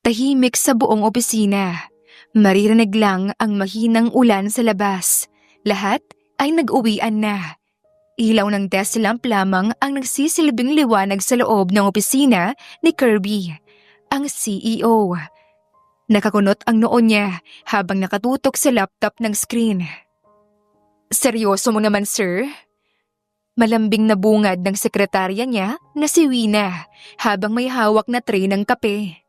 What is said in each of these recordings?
Tahimik sa buong opisina. Maririnig lang ang mahinang ulan sa labas. Lahat ay nag-uwian na. Ilaw ng desk lamp lamang ang nagsisilbing liwanag sa loob ng opisina ni Kirby, ang CEO. Nakakunot ang noo niya habang nakatutok sa laptop ng screen. Seryoso mo naman, sir? Malambing na bungad ng sekretarya niya na si Wina habang may hawak na tray ng kape.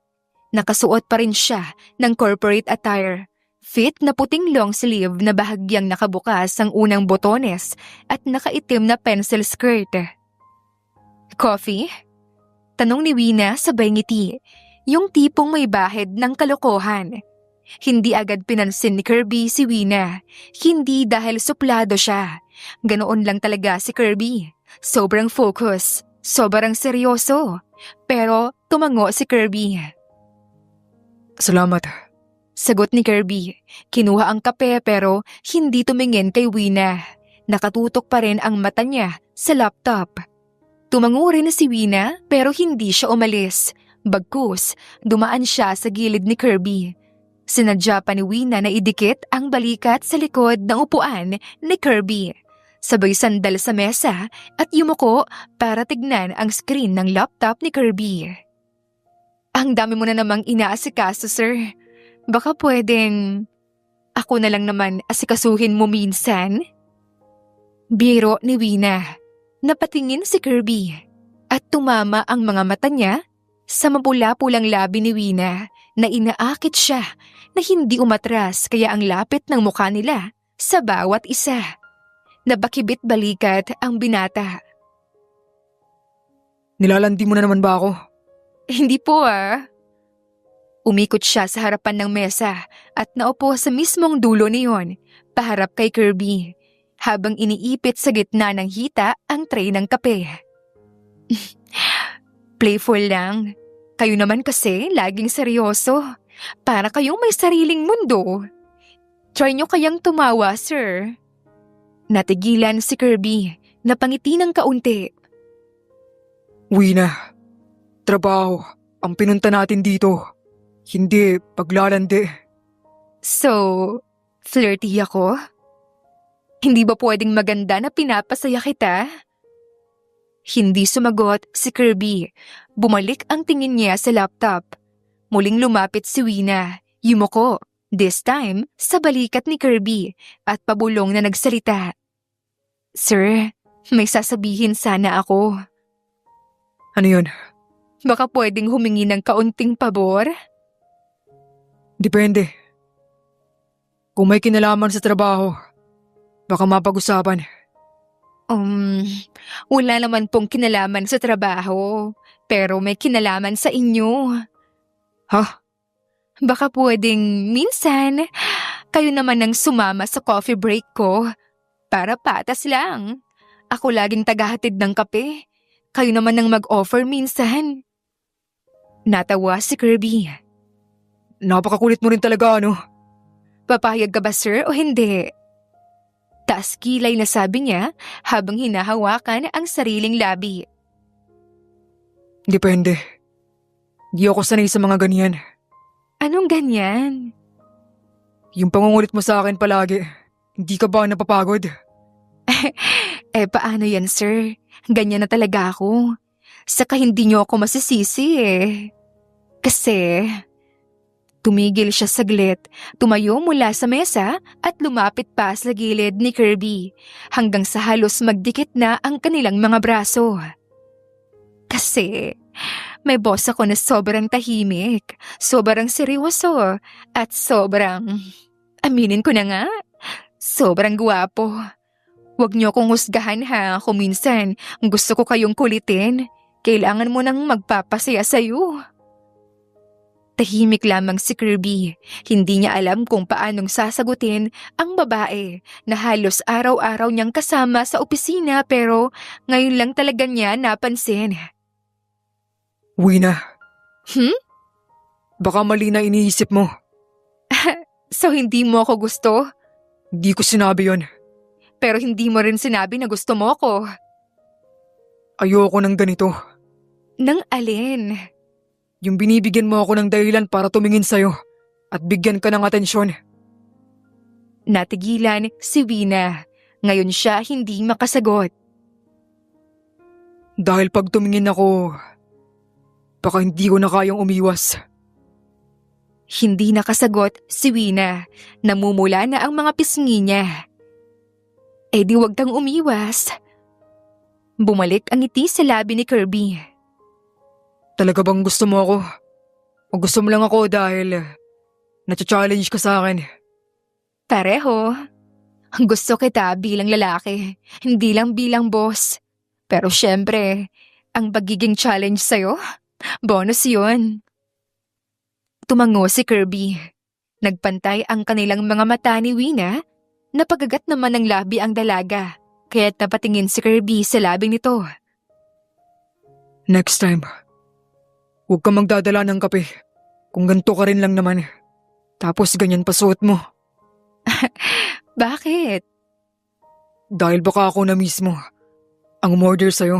Nakasuot pa rin siya ng corporate attire. Fit na puting long sleeve na bahagyang nakabukas ang unang botones at nakaitim na pencil skirt. Coffee? Tanong ni Wina sabay ngiti, yung tipong may bahid ng kalokohan. Hindi agad pinansin ni Kirby si Wina, hindi dahil suplado siya. Ganoon lang talaga si Kirby. Sobrang focus, sobrang seryoso. Pero tumango si Kirby. Salamat. Sagot ni Kirby. Kinuha ang kape pero hindi tumingin kay Wina. Nakatutok pa rin ang mata niya sa laptop. Tumango rin si Wina pero hindi siya umalis. Bagkus, dumaan siya sa gilid ni Kirby. Sinadya pa ni Wina na idikit ang balikat sa likod ng upuan ni Kirby. Sabay sandal sa mesa at yumuko para tignan ang screen ng laptop ni Kirby. Ang dami mo na namang inaasikaso, sir. Baka pwedeng ako na lang naman asikasuhin mo minsan? Biro ni Wina. Napatingin si Kirby at tumama ang mga mata niya sa mapula-pulang labi ni Wina na inaakit siya na hindi umatras kaya ang lapit ng mukha nila sa bawat isa. Nabakibit balikat ang binata. Nilalandi mo na naman ba ako? Hindi po Umikot siya sa harapan ng mesa at naupo sa mismong dulo niyon, paharap kay Kirby, habang iniipit sa gitna ng hita ang tray ng kape. Playful lang. Kayo naman kasi laging seryoso. Para kayong may sariling mundo. Try nyo kayang tumawa, sir. Natigilan si Kirby, napangiti ng kaunti. Wina, trabaho ang pinunta natin dito. Hindi paglalandi. So, flirty ako? Hindi ba pwedeng maganda na pinapasaya kita? Hindi sumagot si Kirby. Bumalik ang tingin niya sa laptop. Muling lumapit si Wina. Yumuko, this time sa balikat ni Kirby at pabulong na nagsalita. Sir, may sasabihin sana ako. Ano yun? Baka pwedeng humingi ng kaunting pabor? Depende. Kung may kinalaman sa trabaho, baka mapag-usapan. Wala naman pong kinalaman sa trabaho, pero may kinalaman sa inyo. Ha? Baka pwedeng minsan, kayo naman ang sumama sa coffee break ko. Para patas lang. Ako laging tagahatid ng kape. Kayo naman ang mag-offer minsan. Natawa si Kirby. Napakakulit mo rin talaga, ano? Papayag ka ba, sir, o hindi? Taas kilay na sabi niya habang hinahawakan ang sariling labi. Depende. Di ako sanay sa mga ganyan. Anong ganyan? Yung pangungulit mo sa akin palagi, hindi ka ba napapagod? Paano yan, sir? Ganyan na talaga ako. Saka hindi niyo ako masisisi Kasi tumigil siya saglit, tumayo mula sa mesa at lumapit pa sa gilid ni Kirby hanggang sa halos magdikit na ang kanilang mga braso. Kasi may boss ako na sobrang tahimik, sobrang seryoso at sobrang, aminin ko na nga, sobrang gwapo. Huwag niyo akong husgahan kung minsan gusto ko kayong kulitin. Kailangan mo nang magpapasaya sa'yo. Tahimik lamang si Kirby. Hindi niya alam kung paanong sasagutin ang babae na halos araw-araw niyang kasama sa opisina pero ngayon lang talaga niya napansin. Wina. Baka mali na iniisip mo. So hindi mo ako gusto? Di ko sinabi yon. Pero hindi mo rin sinabi na gusto mo ako. Ayoko ng ganito. Nang alin? Yung binibigyan mo ako ng dahilan para tumingin sa'yo at bigyan ka ng atensyon. Natigilan si Wina. Ngayon siya hindi makasagot. Dahil pag tumingin ako, baka hindi ko na kayang umiwas. Hindi nakasagot si Wina. Namumula na ang mga pisngi niya. Eh di wag kang umiwas. Bumalik ang ngiti sa labi ni Kirby. Talaga bang gusto mo ako? O gusto mo lang ako dahil na-challenge ka sa akin? Pareho. Gusto kita bilang lalaki, hindi lang bilang boss. Pero syempre, ang pagiging challenge sa'yo, bonus yun. Tumango si Kirby. Nagpantay ang kanilang mga mata ni Wina. Napagagat naman ng labi ang dalaga, kaya't napatingin si Kirby sa labing nito. Next time, huwag kang magdadala ng kape. Kung ganito ka rin lang naman. Tapos ganyan pa suot mo. Bakit? Dahil baka ako na mismo ang umorder sa'yo.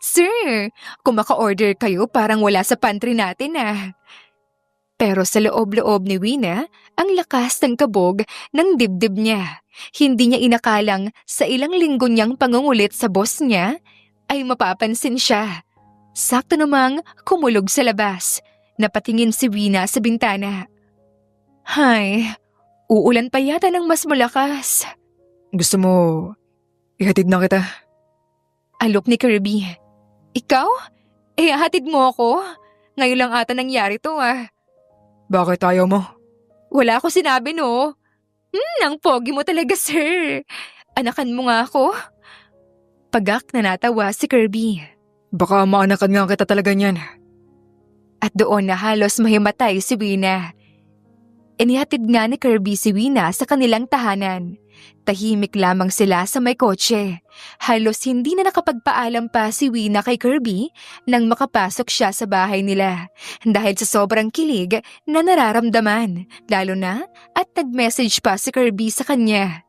Sir, kung maka-order kayo parang wala sa pantry natin ah. Pero sa loob-loob ni Wina, ang lakas ng kabog ng dibdib niya. Hindi niya inakalang sa ilang linggo niyang pangungulit sa boss niya ay mapapansin siya. Sakto namang kumulog sa labas. Napatingin si Wina sa bintana. Hay, uulan pa yata ng mas malakas. Gusto mo ihatid na kita? Alok ni Kirby. Ikaw? Hatid mo ako? Ngayon lang ata nangyari to ah. Bakit ayaw mo? Wala ako sinabi no. Ang pogi mo talaga sir. Anakan mo nga ako. Pagak na natawa si Kirby. Baka maanakan nga kita talaga niyan. At doon na halos mahimatay si Wina. Inihatid nga ni Kirby si Wina sa kanilang tahanan. Tahimik lamang sila sa may kotse. Halos hindi na nakapagpaalam pa si Wina kay Kirby nang makapasok siya sa bahay nila. Dahil sa sobrang kilig na nararamdaman, lalo na at nag-message pa si Kirby sa kanya.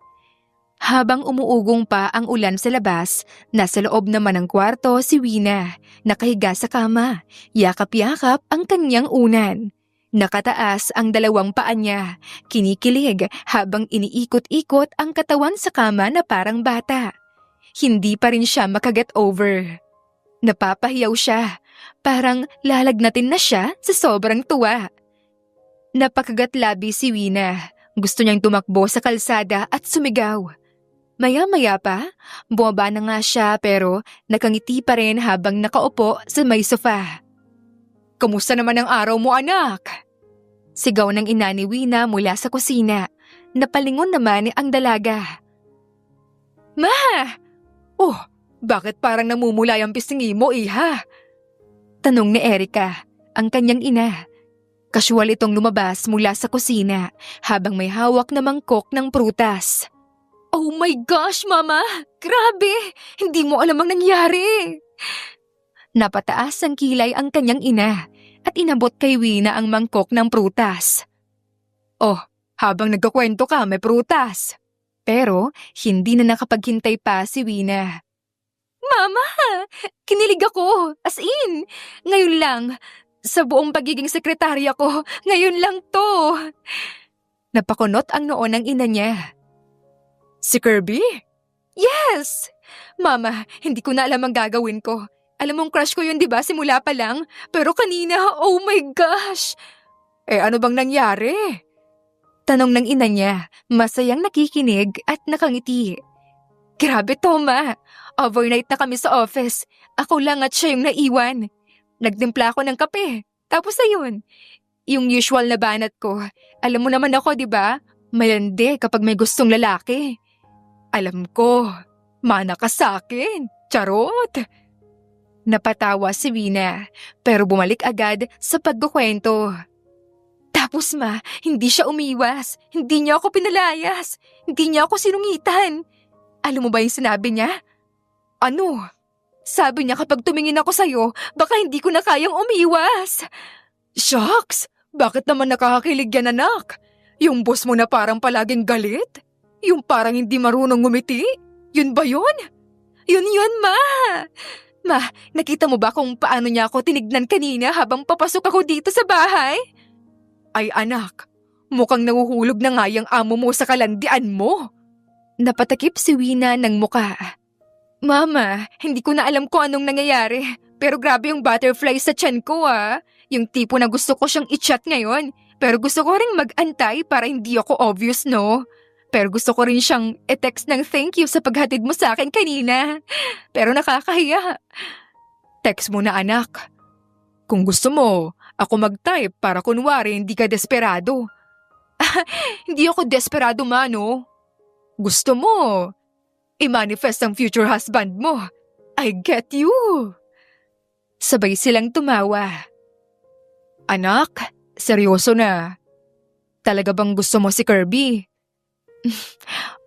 Habang umuugong pa ang ulan sa labas, nasa loob naman ng kwarto si Wina, nakahiga sa kama, yakap-yakap ang kanyang unan. Nakataas ang dalawang paa niya, kinikilig habang iniikot-ikot ang katawan sa kama na parang bata. Hindi pa rin siya makaget over. Napapahiyaw siya, parang lalagnatin na siya sa sobrang tuwa. Napakagat labi si Wina, gusto niyang tumakbo sa kalsada at sumigaw. Maya-maya pa, bumaba na nga siya pero nakangiti pa rin habang nakaupo sa may sofa. "Kamusta naman ang araw mo anak?" Sigaw ng ina ni Wina mula sa kusina. Napalingon naman ang dalaga. "Ma! Oh, bakit parang namumulay ang pisngi mo, iha?" Tanong ni Erica, ang kanyang ina. Kasual itong lumabas mula sa kusina habang may hawak na mangkok ng prutas. "Oh my gosh, Mama! Grabe! Hindi mo alam ang nangyari!" Napataas ang kilay ang kanyang ina at inabot kay Wina ang mangkok ng prutas. "Oh, habang nagkakwento ka, may prutas." Pero hindi na nakapaghintay pa si Wina. "Mama! Kinilig ako! As in! Ngayon lang! Sa buong pagiging sekretarya ko, ngayon lang to!" Napakunot ang noo ng ina niya. "Si Kirby?" "Yes! Mama, hindi ko na alam ang gagawin ko. Alam mong crush ko yun, di ba, simula pa lang? Pero kanina, oh my gosh!" Ano bang nangyari? Tanong ng ina niya, masayang nakikinig at nakangiti. "Grabe to, Ma. Overnight na kami sa office. Ako lang at siya yung naiwan. Nagtimpla ako ng kape. Tapos ayun, yung usual na banat ko. Alam mo naman ako, di ba? Malandi kapag may gustong lalaki. Alam ko, mana ka sa akin. Charot!" Napatawa si Wina, pero bumalik agad sa pagkukwento. "Tapos ma, hindi siya umiwas. Hindi niya ako pinalayas. Hindi niya ako sinungitan. Alam mo ba yung sinabi niya?" "Ano?" "Sabi niya kapag tumingin ako sa'yo, baka hindi ko na kayang umiwas." Shucks! Bakit naman nakakakilig yan, anak? Yung boss mo na parang palaging galit? Yung parang hindi marunong ngumiti? Yun ba yun? Yun, Ma! Ma, nakita mo ba kung paano niya ako tinignan kanina habang papasok ako dito sa bahay? Ay anak, mukhang nahuhulog na nga yung amo mo sa kalandian mo. Napatakip si Wina ng muka. Mama, hindi ko na alam kung anong nangyayari. Pero grabe yung butterfly sa tiyan ko Yung tipo na gusto ko siyang i-chat ngayon. Pero gusto ko ring mag-antay para hindi ako obvious, no? Pero gusto ko rin siyang i-text ng thank you sa paghatid mo sa akin kanina. Pero nakakahiya. Text mo na anak. Kung gusto mo, ako mag-type para kunwari hindi ka desperado. Hindi ako desperado, no? Gusto mo, i-manifest ang future husband mo. I get you. Sabay silang tumawa. Anak, seryoso na. Talaga bang gusto mo si Kirby?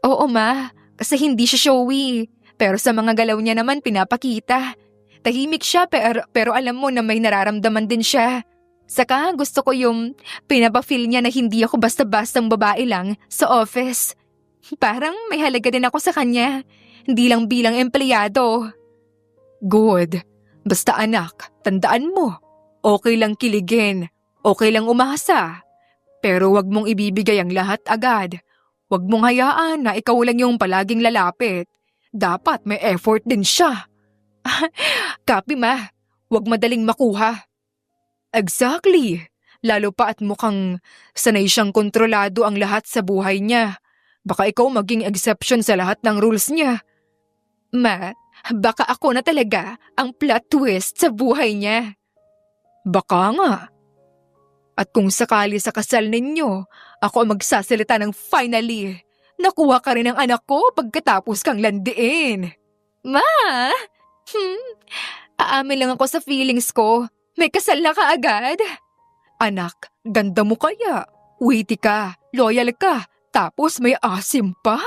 Oo ma, kasi hindi siya showy. Pero sa mga galaw niya naman pinapakita. Tahimik siya pero alam mo na may nararamdaman din siya. Saka gusto ko yung pinapa-feel niya na hindi ako basta-bastang babae lang sa office. Parang may halaga din ako sa kanya, hindi lang bilang empleyado. Good. Basta anak, tandaan mo, okay lang kiligin, okay lang umasa. Pero wag mong ibibigay ang lahat agad. Wag mong hayaan na ikaw lang yung palaging lalapit. Dapat may effort din siya. Copy ma, wag madaling makuha. Exactly. Lalo pa at mukhang sanay siyang kontrolado ang lahat sa buhay niya. Baka ikaw maging exception sa lahat ng rules niya. Ma, baka ako na talaga ang plot twist sa buhay niya. Baka nga. At kung sakali sa kasal ninyo, ako ang magsasalita ng finally. Nakuha ka rin ang anak ko pagkatapos kang landiin. Ma! Aamin lang ako sa feelings ko. May kasal na ka agad. Anak, ganda mo kaya. Witty ka, loyal ka. Tapos may asim pa.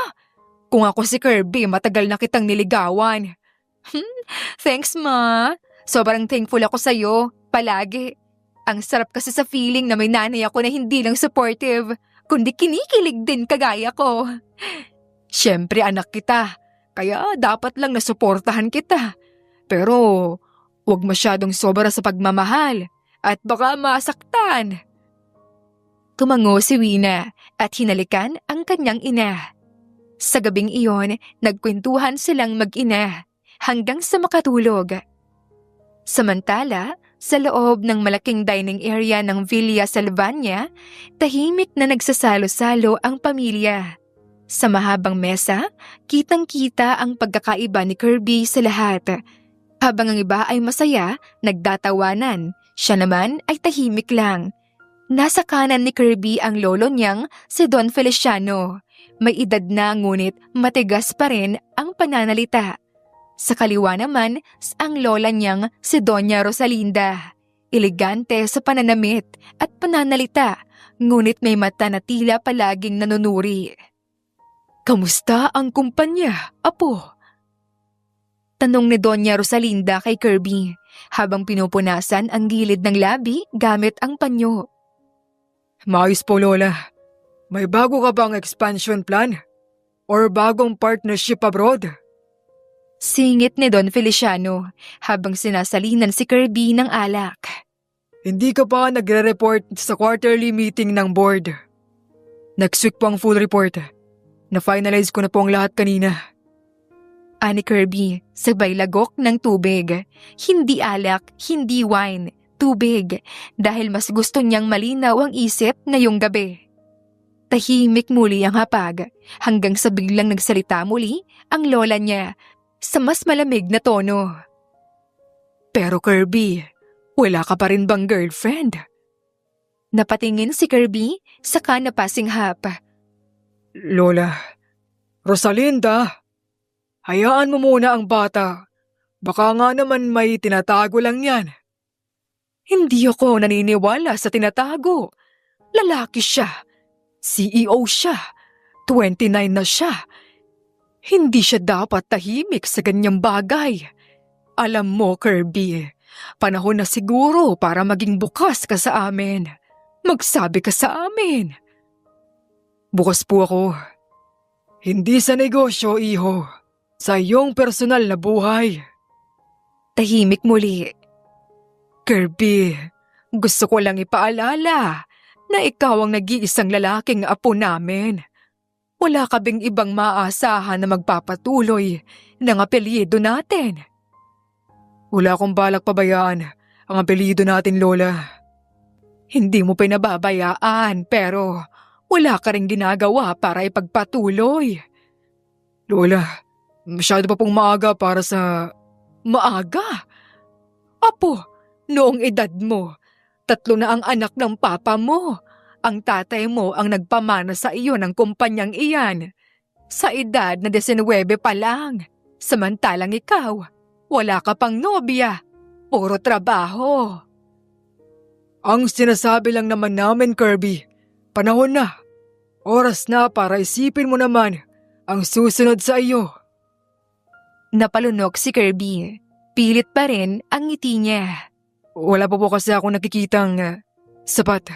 Kung ako si Kirby, matagal na kitang niligawan. Thanks, ma. Sobrang thankful ako sa'yo. Palagi. Ang sarap kasi sa feeling na may nanay ako na hindi lang supportive, kundi kinikilig din kagaya ko. Siyempre, anak kita. Kaya dapat lang nasuportahan kita. Pero, huwag masyadong sobra sa pagmamahal. At baka masaktan. Tumango si Wina at hinalikan ang kanyang ina. Sa gabing iyon, nagkwentuhan silang mag-ina hanggang sa makatulog. Samantala, sa loob ng malaking dining area ng Villa Salvania, tahimik na nagsasalo-salo ang pamilya. Sa mahabang mesa, kitang-kita ang pagkakaiba ni Kirby sa lahat. Habang ang iba ay masaya, nagdatawanan, siya naman ay tahimik lang. Nasa kanan ni Kirby ang lolo niyang si Don Feliciano. May edad na ngunit matigas pa rin ang pananalita. Sa kaliwa naman ang lola niyang si Doña Rosalinda. Elegante sa pananamit at pananalita, ngunit may mata na tila palaging nanunuri. Kamusta ang kumpanya, apo? Tanong ni Doña Rosalinda kay Kirby habang pinupunasan ang gilid ng labi gamit ang panyo. Maayos po, Lola. May bago ka bang expansion plan? Or bagong partnership abroad? Singit ni Don Feliciano habang sinasalinan si Kirby ng alak. Hindi ka pa nagre-report sa quarterly meeting ng board. Next week po ang full report. Na-finalize ko na po ang lahat kanina. Ani Kirby, sabay lagok ng tubig. Hindi alak, hindi wine. Tubig dahil mas gusto niyang malinaw ang isip ngayong gabi. Tahimik muli ang hapag hanggang sa biglang nagsalita muli ang lola niya sa mas malamig na tono. Pero Kirby, wala ka pa rin bang girlfriend? Napatingin si Kirby saka napasinghap. Lola, Rosalinda, hayaan mo muna ang bata. Baka nga naman may tinatago lang yan. Hindi ako naniniwala sa tinatago. Lalaki siya. CEO siya. 29 na siya. Hindi siya dapat tahimik sa ganyang bagay. Alam mo, Kirby, panahon na siguro para maging bukas ka sa amin. Magsabi ka sa amin. Bukas po ako. Hindi sa negosyo, iho. Sa iyong personal na buhay. Tahimik muli. Kirby, gusto ko lang ipaalala na ikaw ang nag-iisang lalaking apo namin. Wala ka bing ibang maaasahan na magpapatuloy ng apelyido natin. Wala akong balak pabayaan ang apelyido natin, Lola. Hindi mo pinababayaan pero wala ka ring ginagawa para ipagpatuloy. Lola, masyado pa pong maaga para sa… Maaga? Apo, noong edad mo, 3 na ang anak ng papa mo. Ang tatay mo ang nagpamana sa iyo ng kumpanyang iyan. Sa edad na 19 pa lang. Samantalang ikaw, wala ka pang nobya. Puro trabaho. Ang sinasabi lang naman namin, Kirby, panahon na. Oras na para isipin mo naman ang susunod sa iyo. Napalunok si Kirby. Pilit pa rin ang ngiti niya. Wala pa po kasi ako nakikitang sapat.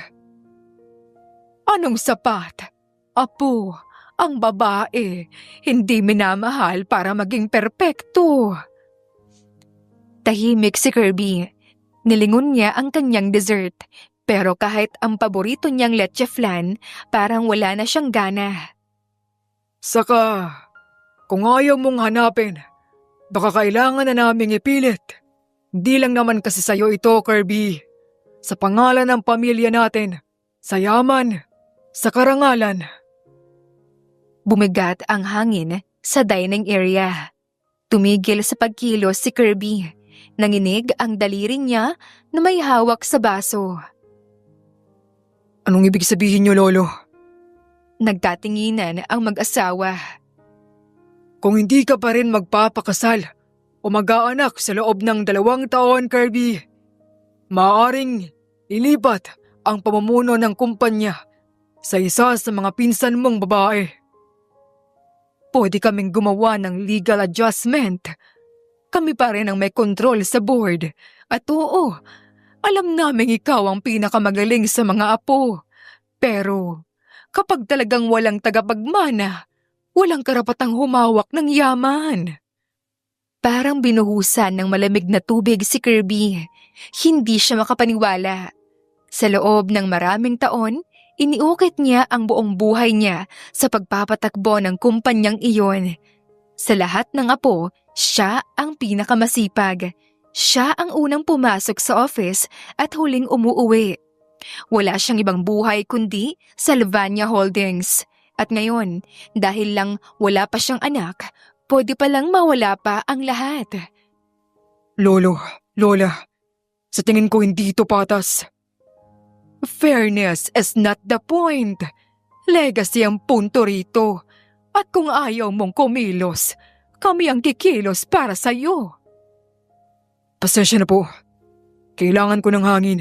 Anong sapat? Apo, ang babae, hindi minamahal para maging perpekto. Tahimik si Kirby. Nilingon niya ang kanyang dessert. Pero kahit ang paborito niyang leche flan, parang wala na siyang gana. Saka, kung ayaw mong hanapin, baka kailangan na naming ipilit. Hindi lang naman kasi sa'yo ito, Kirby. Sa pangalan ng pamilya natin, sa yaman, sa karangalan. Bumigat ang hangin sa dining area. Tumigil sa pagkilos si Kirby. Nanginig ang daliri niya na may hawak sa baso. Anong ibig sabihin niyo, Lolo? Nagkatinginan ang mag-asawa. Kung hindi ka pa rin magpapakasal o mag-aanak sa loob ng 2 taon, Kirby, maaaring ilipat ang pamumuno ng kumpanya sa isa sa mga pinsan mong babae. Pwede kaming gumawa ng legal adjustment. Kami pa rin ang may kontrol sa board. At oo, alam naming ikaw ang pinakamagaling sa mga apo. Pero kapag talagang walang tagapagmana, walang karapatang humawak ng yaman. Parang binuhusan ng malamig na tubig si Kirby. Hindi siya makapaniwala. Sa loob ng maraming taon, iniukit niya ang buong buhay niya sa pagpapatakbo ng kumpanyang iyon. Sa lahat ng apo, siya ang pinakamasipag. Siya ang unang pumasok sa office at huling umuuwi. Wala siyang ibang buhay kundi Salvania Holdings. At ngayon, dahil lang wala pa siyang anak, pwede palang mawala pa ang lahat. Lolo, Lola, sa tingin ko hindi ito patas. Fairness is not the point. Legacy ang punto rito. At kung ayaw mong kumilos, kami ang kikilos para sa'yo. Pasensya na po. Kailangan ko ng hangin.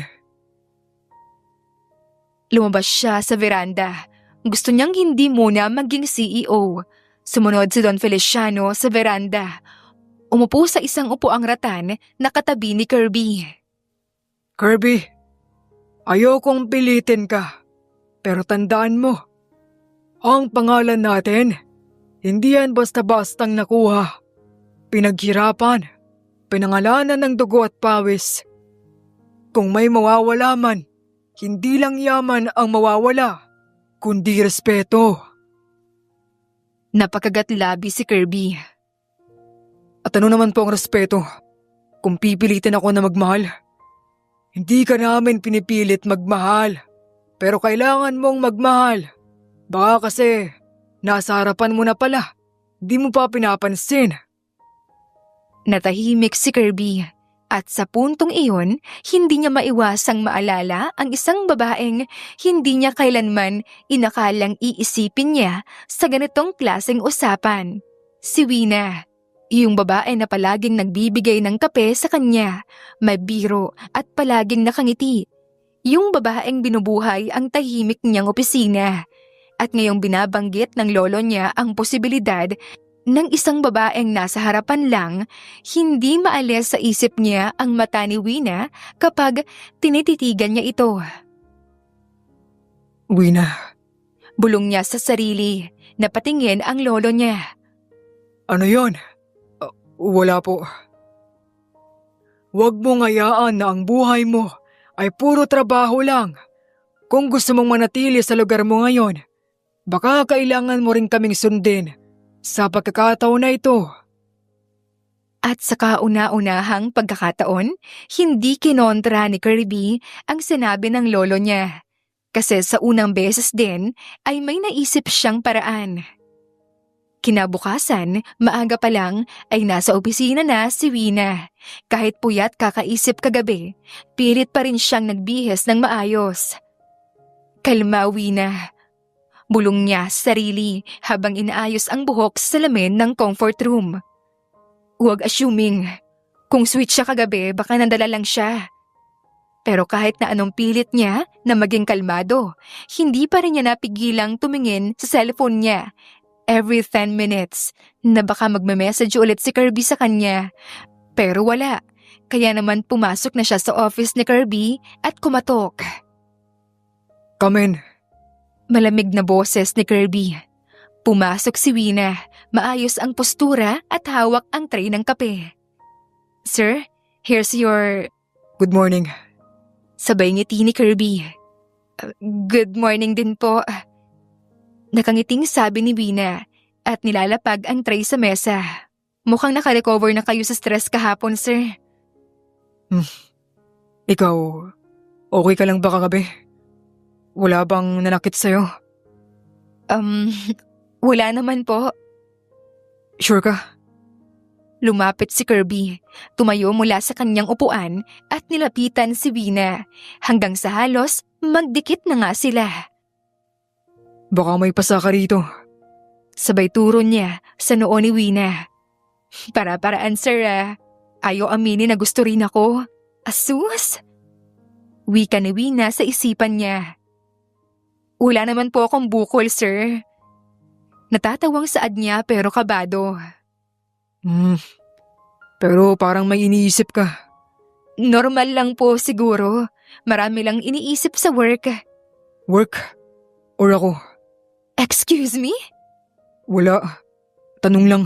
Lumabas siya sa veranda. Gusto niyang hindi muna maging CEO. Sumunod si Don Feliciano sa veranda. Umupo sa isang upuang ratan na katabi ni Kirby. Kirby, ayokong pilitin ka. Pero tandaan mo, ang pangalan natin, hindi yan basta-bastang nakuha. Pinaghirapan, pinangalanan ng dugo at pawis. Kung may mawawala man, hindi lang yaman ang mawawala, kundi respeto. Napakagatlabi si Kirby. At ano naman po ang respeto kung pipilitin ako na magmahal? Hindi ka namin pinipilit magmahal, pero kailangan mong magmahal. Baka kasi nasa harapan mo na pala, di mo pa pinapansin. Natahimik si Kirby. At sa puntong iyon, hindi niya maiwasang maalala ang isang babaeng hindi niya kailanman inakalang iisipin niya sa ganitong klaseng usapan. Si Wina, yung babae na palaging nagbibigay ng kape sa kanya, may biro at palaging nakangiti. Yung babaeng binubuhay ang tahimik niyang opisina. At ngayong binabanggit ng lolo niya ang posibilidad ng isang babaeng nasa harapan lang, hindi maalis sa isip niya ang mata ni Wina kapag tinititigan niya ito. Wina. Bulong niya sa sarili, napatingin ang lolo niya. Ano yon? Wala po. Huwag mong hayaan na ang buhay mo ay puro trabaho lang. Kung gusto mong manatili sa lugar mo ngayon, baka kailangan mo rin kaming sundin sa pagkakataon na ito. At sa kauna-unahang pagkakataon, hindi kinontra ni Kirby ang sinabi ng lolo niya. Kasi sa unang beses din ay may naisip siyang paraan. Kinabukasan, maaga pa lang ay nasa opisina na si Wina. Kahit puyat kakaisip kagabi, pilit pa rin siyang nagbihis ng maayos. Kalma, Wina. Bulong niya sa sarili habang inaayos ang buhok sa salamin ng comfort room. Huwag assuming. Kung sweet siya kagabi, baka nandala lang siya. Pero kahit na anong pilit niya na maging kalmado, hindi pa rin niya napigilang tumingin sa cellphone niya every 10 minutes na baka magme-message ulit si Kirby sa kanya. Pero wala. Kaya naman pumasok na siya sa office ni Kirby at kumatok. Come in. Malamig na boses ni Kirby. Pumasok si Wina, maayos ang postura at hawak ang tray ng kape. Sir, here's your... Good morning. Sabay ngiti ni Kirby. Good morning din po. Nakangiting sabi ni Wina at nilalapag ang tray sa mesa. Mukhang nakarecover na kayo sa stress kahapon, sir. Ikaw, okay ka lang ba kagabi? Wala bang nanakit sa'yo? Wala naman po. Sure ka? Lumapit si Kirby, tumayo mula sa kanyang upuan at nilapitan si Wina hanggang sa halos magdikit na nga sila. Baka may pasa ka rito. Sabay turo niya sa noo ni Wina. Para-paraan sir ayaw aminin na gusto rin ako. Asus! Wika ni Wina sa isipan niya. Wala naman po akong bukol, sir. Natatawang saad niya pero kabado. Pero parang may iniisip ka. Normal lang po siguro. Marami lang iniisip sa work. Work? Or ako? Excuse me? Wala. Tanong lang.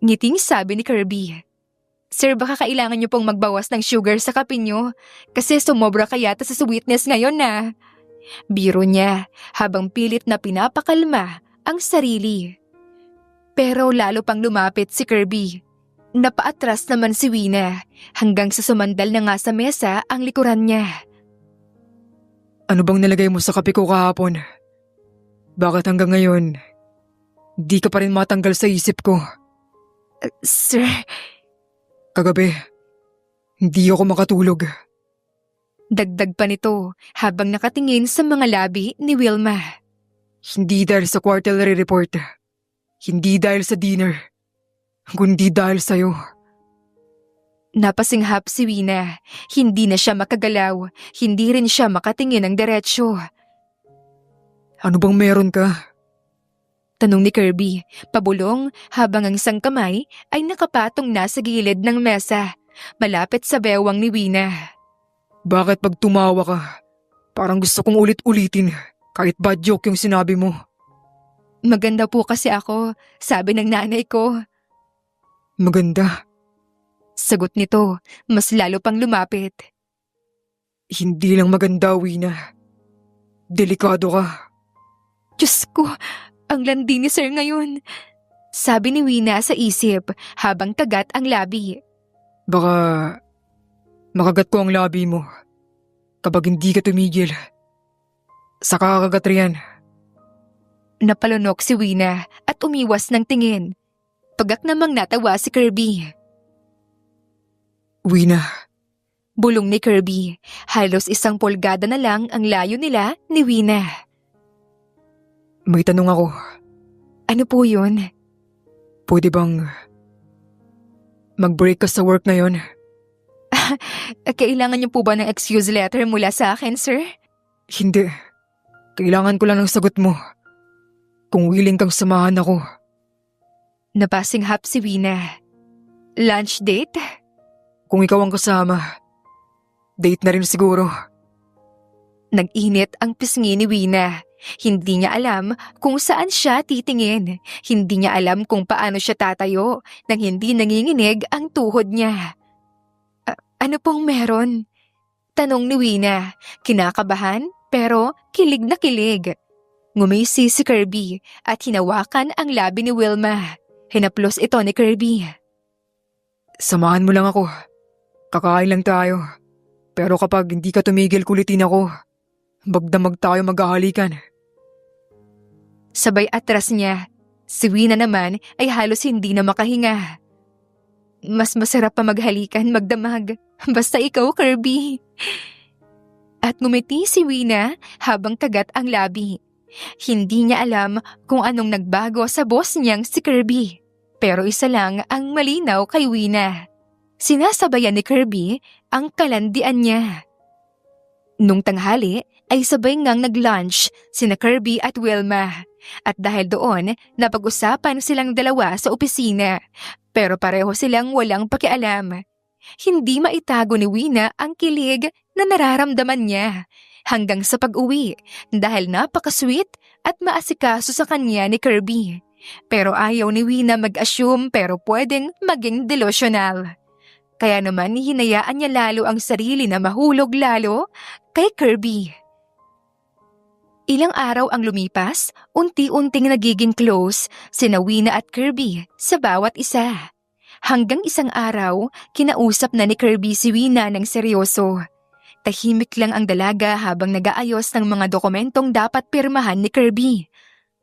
Ngiting sabi ni Kirby. Sir, baka kailangan niyo pong magbawas ng sugar sa kape niyo kasi sumobra ka yata sa sweetness ngayon na. Biro niya habang pilit na pinapakalma ang sarili. Pero lalo pang lumapit si Kirby. Napaatras naman si Wina hanggang sa sumandal na nga sa mesa ang likuran niya. Ano bang nalagay mo sa kape ko kahapon? Bakit hanggang ngayon, di ka pa rin matanggal sa isip ko? Sir... Kagabi, hindi ako makatulog. Dagdag pa nito habang nakatingin sa mga labi ni Wilma. Hindi dahil sa quarterly report. Hindi dahil sa dinner. Kundi dahil sa'yo. Napasinghap si Wina. Hindi na siya makagalaw. Hindi rin siya makatingin ng diretsyo. Ano bang meron ka? Tanong ni Kirby, pabulong habang ang isang kamay ay nakapatong na sa gilid ng mesa, malapit sa bewang ni Wina. Bakit pag tumawa ka, parang gusto kong ulit-ulitin kahit bad joke yung sinabi mo? Maganda po kasi ako, sabi ng nanay ko. Maganda? Sagot nito, mas lalo pang lumapit. Hindi lang maganda, Wina. Delikado ka. Diyos ko, ang landi ni sir ngayon. Sabi ni Wina sa isip habang kagat ang labi. Baka makagat ko ang labi mo kapag hindi ka tumigil. Saka kakagat riyan. Napalunok si Wina at umiwas ng tingin. Pagak namang natawa si Kirby. Wina. Bulong ni Kirby, halos 1 pulgada na lang ang layo nila ni Wina. May tanong ako. Ano po yun? Pwede bang mag-break ka sa work ngayon? Kailangan niyo po ba ng excuse letter mula sa akin, sir? Hindi. Kailangan ko lang ng sagot mo. Kung willing kang samahan ako. Napasinghap si Wina. Lunch date? Kung ikaw ang kasama, date na rin siguro. Nag-init ang pisngi ni Wina. Hindi niya alam kung saan siya titingin. Hindi niya alam kung paano siya tatayo nang hindi nanginginig ang tuhod niya. Ano pong meron? Tanong ni Wina, kinakabahan pero kilig na kilig. Ngumisi si Kirby at hinawakan ang labi ni Wilma. Hinaplos ito ni Kirby. Samahan mo lang ako. Kakain lang tayo. Pero kapag hindi ka tumigil kulitin ako, magdamag tayo maghahalikan. Sabay atras niya. Si Wina naman ay halos hindi na makahinga. Mas masarap pa maghalikan magdamag. Basta ikaw, Kirby. At ngumiti si Wina habang kagat ang labi. Hindi niya alam kung anong nagbago sa boss niyang si Kirby. Pero isa lang ang malinaw kay Wina. Sinasabayan ni Kirby ang kalandian niya. Nung tanghali ay sabay ngang nag-lunch sina Kirby at Wilma. At dahil doon, napag-usapan silang dalawa sa opisina. Pero pareho silang walang pakialam. Hindi maitago ni Wina ang kilig na nararamdaman niya hanggang sa pag-uwi dahil napaka-sweet at maasikaso sa kanya ni Kirby. Pero ayaw ni Wina mag-assume pero pwedeng maging delusional. Kaya naman hinayaan niya lalo ang sarili na mahulog lalo kay Kirby. Ilang araw ang lumipas, unti-unting nagiging close sina Wina at Kirby sa bawat isa. Hanggang isang araw, kinausap na ni Kirby si Wina ng seryoso. Tahimik lang ang dalaga habang nag-aayos ng mga dokumentong dapat pirmahan ni Kirby.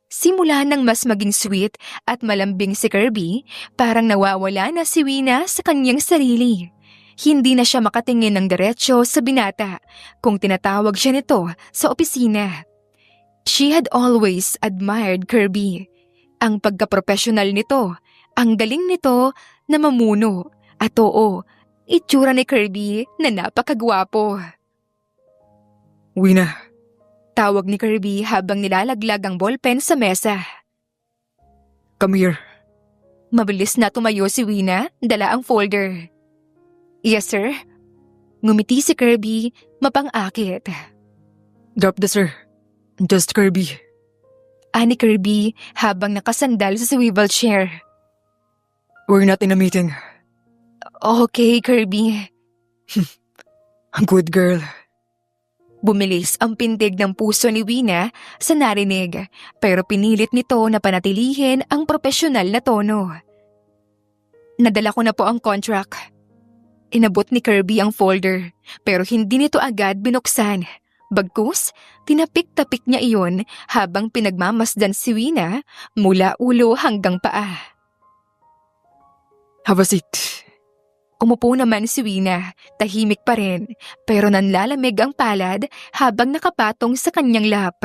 Simula nang mas maging sweet at malambing si Kirby, parang nawawala na si Wina sa kanyang sarili. Hindi na siya makatingin ng diretsyo sa binata kung tinatawag siya nito sa opisina. She had always admired Kirby. Ang pagkaprofesional nito, ang galing nito na mamuno, at oo, itsura ni Kirby na napakagwapo. Wina, Tawag ni Kirby habang nilalaglag ang ballpen sa mesa. come here. Mabilis na tumayo si Wina, dala ang folder. Yes, sir. Ngumiti si Kirby, mapang-akit. Drop the sir. Just Kirby. Ani Kirby habang nakasandal sa swivel chair. We're not in a meeting. Okay, Kirby. Good girl. Bumilis ang pintig ng puso ni Wina sa narinig, pero pinilit nito na panatilihin ang profesional na tono. Nadala ko na po ang contract. Inabot ni Kirby ang folder, pero hindi nito agad binuksan. Bagkus, tinapik-tapik niya iyon habang pinagmamasdan si Wina mula ulo hanggang paa. Have a seat. Umupo naman si Wina, tahimik pa rin, pero nanlalamig ang palad habang nakapatong sa kanyang lap.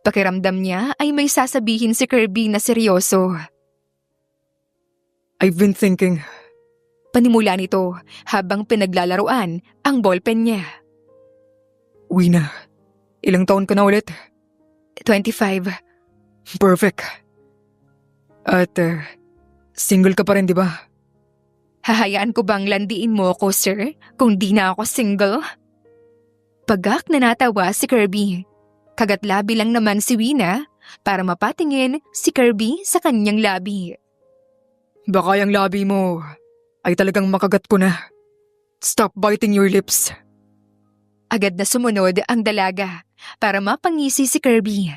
Pakiramdam niya ay may sasabihin si Kirby na seryoso. I've been thinking. Panimula nito habang pinaglalaruan ang ballpen niya. Wina, ilang taon ka na ulit? 25. Perfect. At single ka pa rin, di ba? Hahayaan ko bang landiin mo ako, sir, kung di na ako single? Pagak na natawa si Kirby. Kagat-labi lang naman si Wina para mapatingin si Kirby sa kanyang labi. Baka yung labi mo ay talagang makagat ko na. Stop biting your lips. Agad na sumunod ang dalaga para mapangisi si Kirby.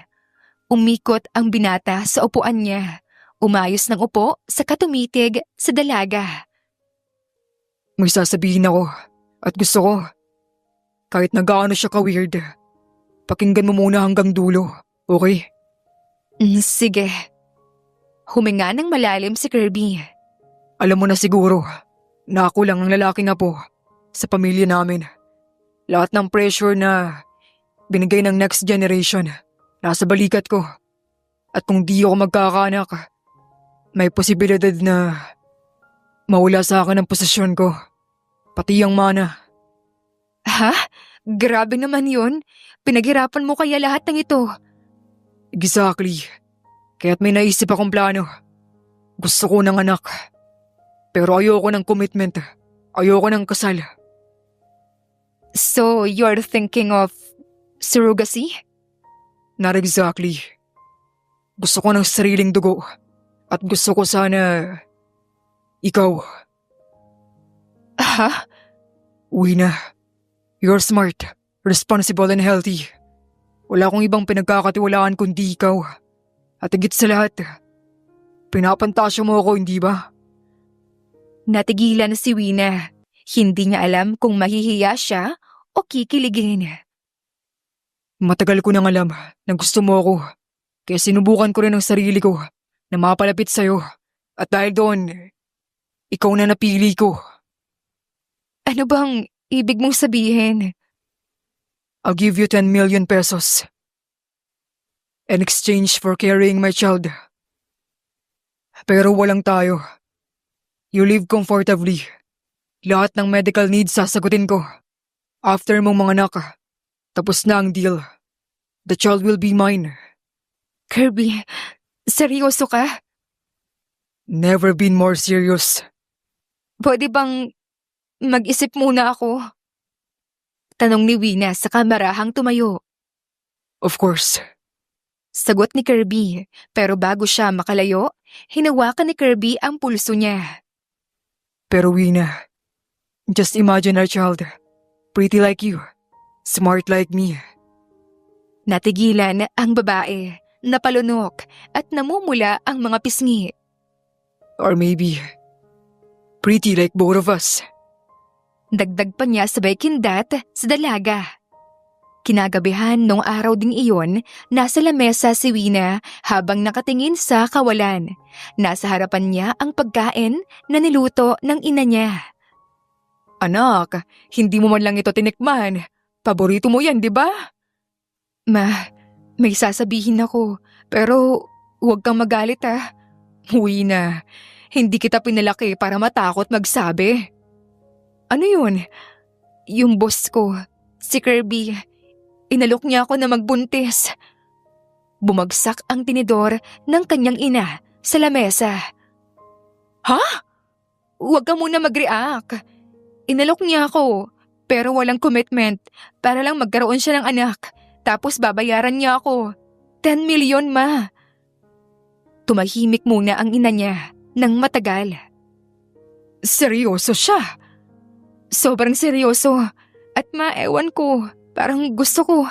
Umikot ang binata sa upuan niya. Umayos ng upo sa katumitig sa dalaga. May sasabihin ako at gusto ko. Kahit na gaano siya ka-weird, pakinggan mo muna hanggang dulo, okay? Sige. Huminga ng malalim si Kirby. Alam mo na siguro na ako lang ang lalaking apo sa pamilya namin. Lahat ng pressure na binigay ng next generation nasa balikat ko. At kung di ako magkakaanak, may posibilidad na mawala sa akin ang posisyon ko. Pati ang mana. Ha? Grabe naman yun. Pinaghirapan mo kaya lahat ng ito. Exactly. Kaya't may naisip akong plano. Gusto ko ng anak. Pero ayoko ng commitment. Ayoko ng kasal. So, you're thinking of surrogacy? Not exactly. Gusto ko ng sariling dugo. At gusto ko sana ikaw. Ha? Wina, you're smart, responsible and healthy. Wala akong ibang pinagkakatiwalaan kundi ikaw. At higit sa lahat, pinapantasya mo ako, hindi ba? Natigilan si Wina. Hindi niya alam kung mahihiya siya o kikiligin. Matagal ko nang alam na gusto mo ako. Kaya sinubukan ko rin ang sarili ko na mapalapit sa'yo. At dahil doon, ikaw na napili ko. Ano bang ibig mong sabihin? I'll give you 10 million pesos. In exchange for carrying my child. Pero walang tayo. You live comfortably. Lahat ng medical needs sasagutin ko. After mong mga anak, tapos na ang deal. The child will be mine. Kirby, seryoso ka? Never been more serious. Pwede bang mag-isip muna ako? Tanong ni Wina sa kamarahang tumayo. Of course. Sagot ni Kirby, pero bago siya makalayo, hinawakan ni Kirby ang pulso niya. Pero Wina, just imagine our child. Pretty like you. Smart like me. Natigilan ang babae, napalunok at namumula ang mga pisngi. Or maybe, pretty like both of us. Dagdag pa niya sabay kindat sa dalaga. Kinagabihan nung araw ding iyon, nasa lamesa si Wina habang nakatingin sa kawalan. Nasa harapan niya ang pagkain na niluto ng ina niya. Anak, hindi mo man lang ito tinikman. Paborito mo yan, di ba? Ma, may sasabihin ako, pero huwag kang magalit ah. Wina, hindi kita pinalaki para matakot magsabi. Ano yun? Yung boss ko, si Kirby, inalok niya ako na magbuntis. Bumagsak ang tinidor ng kanyang ina sa lamesa. Ha? Huwag ka muna mag-react. Inalok niya ako, pero walang commitment para lang magkaroon siya ng anak. Tapos babayaran niya ako. 10 million, ma. Tumahimik muna ang ina niya ng matagal. Seryoso siya? Sobrang seryoso. At ma, ewan ko. Parang gusto ko.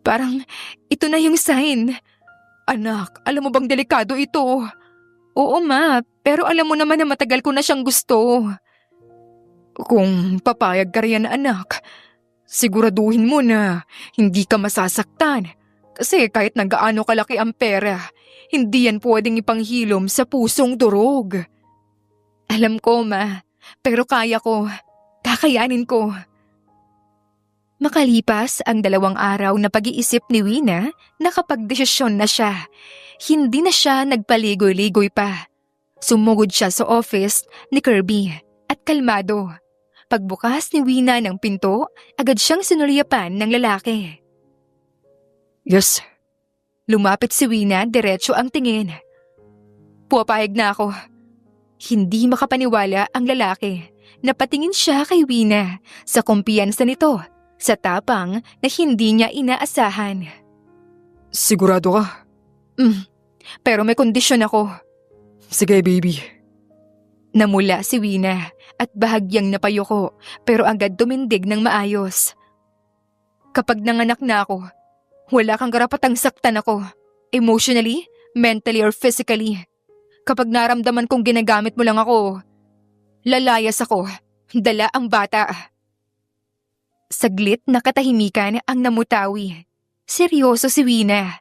Parang ito na yung sign. Anak, alam mo bang delikado ito? Oo ma, pero alam mo naman na matagal ko na siyang gusto. Kung papayag ka riyan, anak, siguraduhin mo na hindi ka masasaktan. Kasi kahit na gaano kalaki ang pera, hindi yan pwedeng ipanghilom sa pusong durog. Alam ko ma, pero kaya ko. Kakayanin ko. Makalipas ang 2 araw na pag-iisip ni Wina, nakapagdesisyon na siya. Hindi na siya nagpaligoy-ligoy pa. Sumugod siya sa office ni Kirby at kalmado. Pagbukas ni Wina ng pinto, agad siyang sinulyapan ng lalaki. Yes. Lumapit si Wina, diretso ang tingin. Puwapayag na ako. Hindi makapaniwala ang lalaki. Napatingin siya kay Wina sa kumpiyansa nito, sa tapang na hindi niya inaasahan. Sigurado ka? Pero may kondisyon ako. Sige, baby. Namula si Wina at bahagyang napayuko pero agad tumindig ng maayos. Kapag nanganak na ako, wala kang karapatang saktan ako. Emotionally, mentally or physically. Kapag naramdaman kong ginagamit mo lang ako, lalayas ako. Dala ang bata. Saglit na katahimikan ang namutawi. Seryoso si Wina.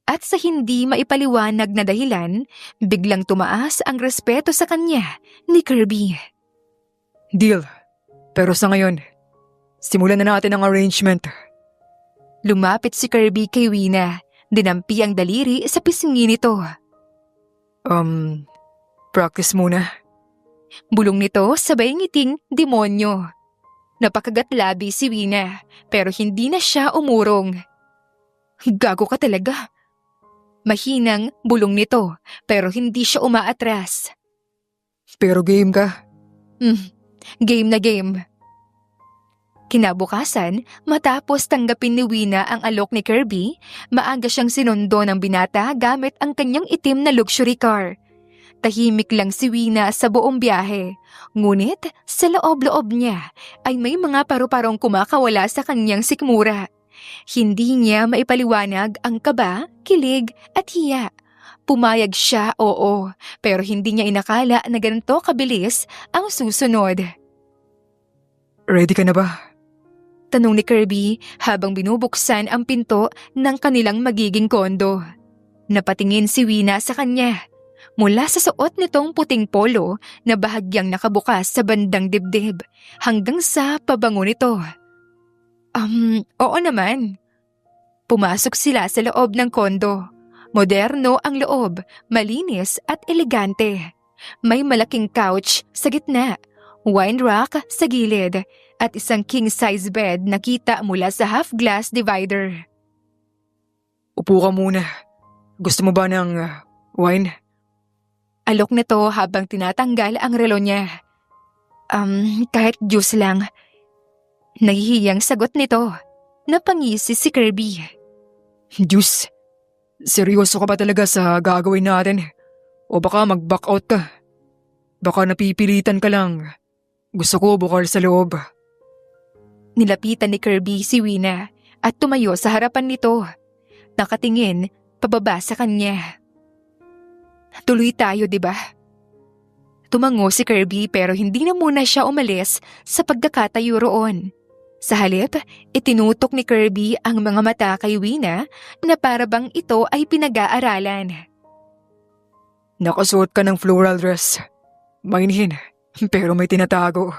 At sa hindi maipaliwanag na dahilan, biglang tumaas ang respeto sa kanya ni Kirby. Deal. Pero sa ngayon, simulan na natin ang arrangement. Lumapit si Kirby kay Wina. Dinampi ang daliri sa pisngi nito. Practice muna. Bulong nito sabay ngiting demonyo. Napakagatlabi si Wina pero hindi na siya umurong. Gago ka talaga. Mahinang bulong nito pero hindi siya umaatras. Pero game ka. Game na game. Kinabukasan, matapos tanggapin ni Wina ang alok ni Kirby, maaga siyang sinundo ng binata gamit ang kanyang itim na luxury car. Tahimik lang si Wina sa buong biyahe. Ngunit sa loob-loob niya ay may mga paru-parong kumakawala sa kanyang sikmura. Hindi niya maipaliwanag ang kaba, kilig at hiya. Pumayag siya, oo, pero hindi niya inakala na ganito kabilis ang susunod. Ready ka na ba? Tanong ni Kirby habang binubuksan ang pinto ng kanilang magiging kondo. Napatingin si Wina sa kanya. Mula sa suot nitong puting polo na bahagyang nakabukas sa bandang dibdib hanggang sa pabango nito. Oo naman. Pumasok sila sa loob ng kondo. Moderno ang loob, malinis at elegante. May malaking couch sa gitna, wine rack sa gilid, at isang king-size bed na kita mula sa half-glass divider. Upo ka muna. Gusto mo ba ng wine? Alok nito habang tinatanggal ang relo niya. Kahit juice lang. Nahihiyang sagot nito. Napangisi si Kirby. Juice? Seryoso ka ba talaga sa gagawin natin? O baka mag-back out ka? Baka napipilitan ka lang. Gusto ko bukal sa loob. Nilapitan ni Kirby si Wina at tumayo sa harapan nito. Nakatingin pababa sa kanya. Tuloy tayo, di ba? Tumango si Kirby pero hindi na muna siya umalis sa pagkakatayo roon. Sa halip, itinutok ni Kirby ang mga mata kay Wina na para bang ito ay pinag-aaralan. Nakasuot ka ng floral dress. Mainihin, pero may tinatago.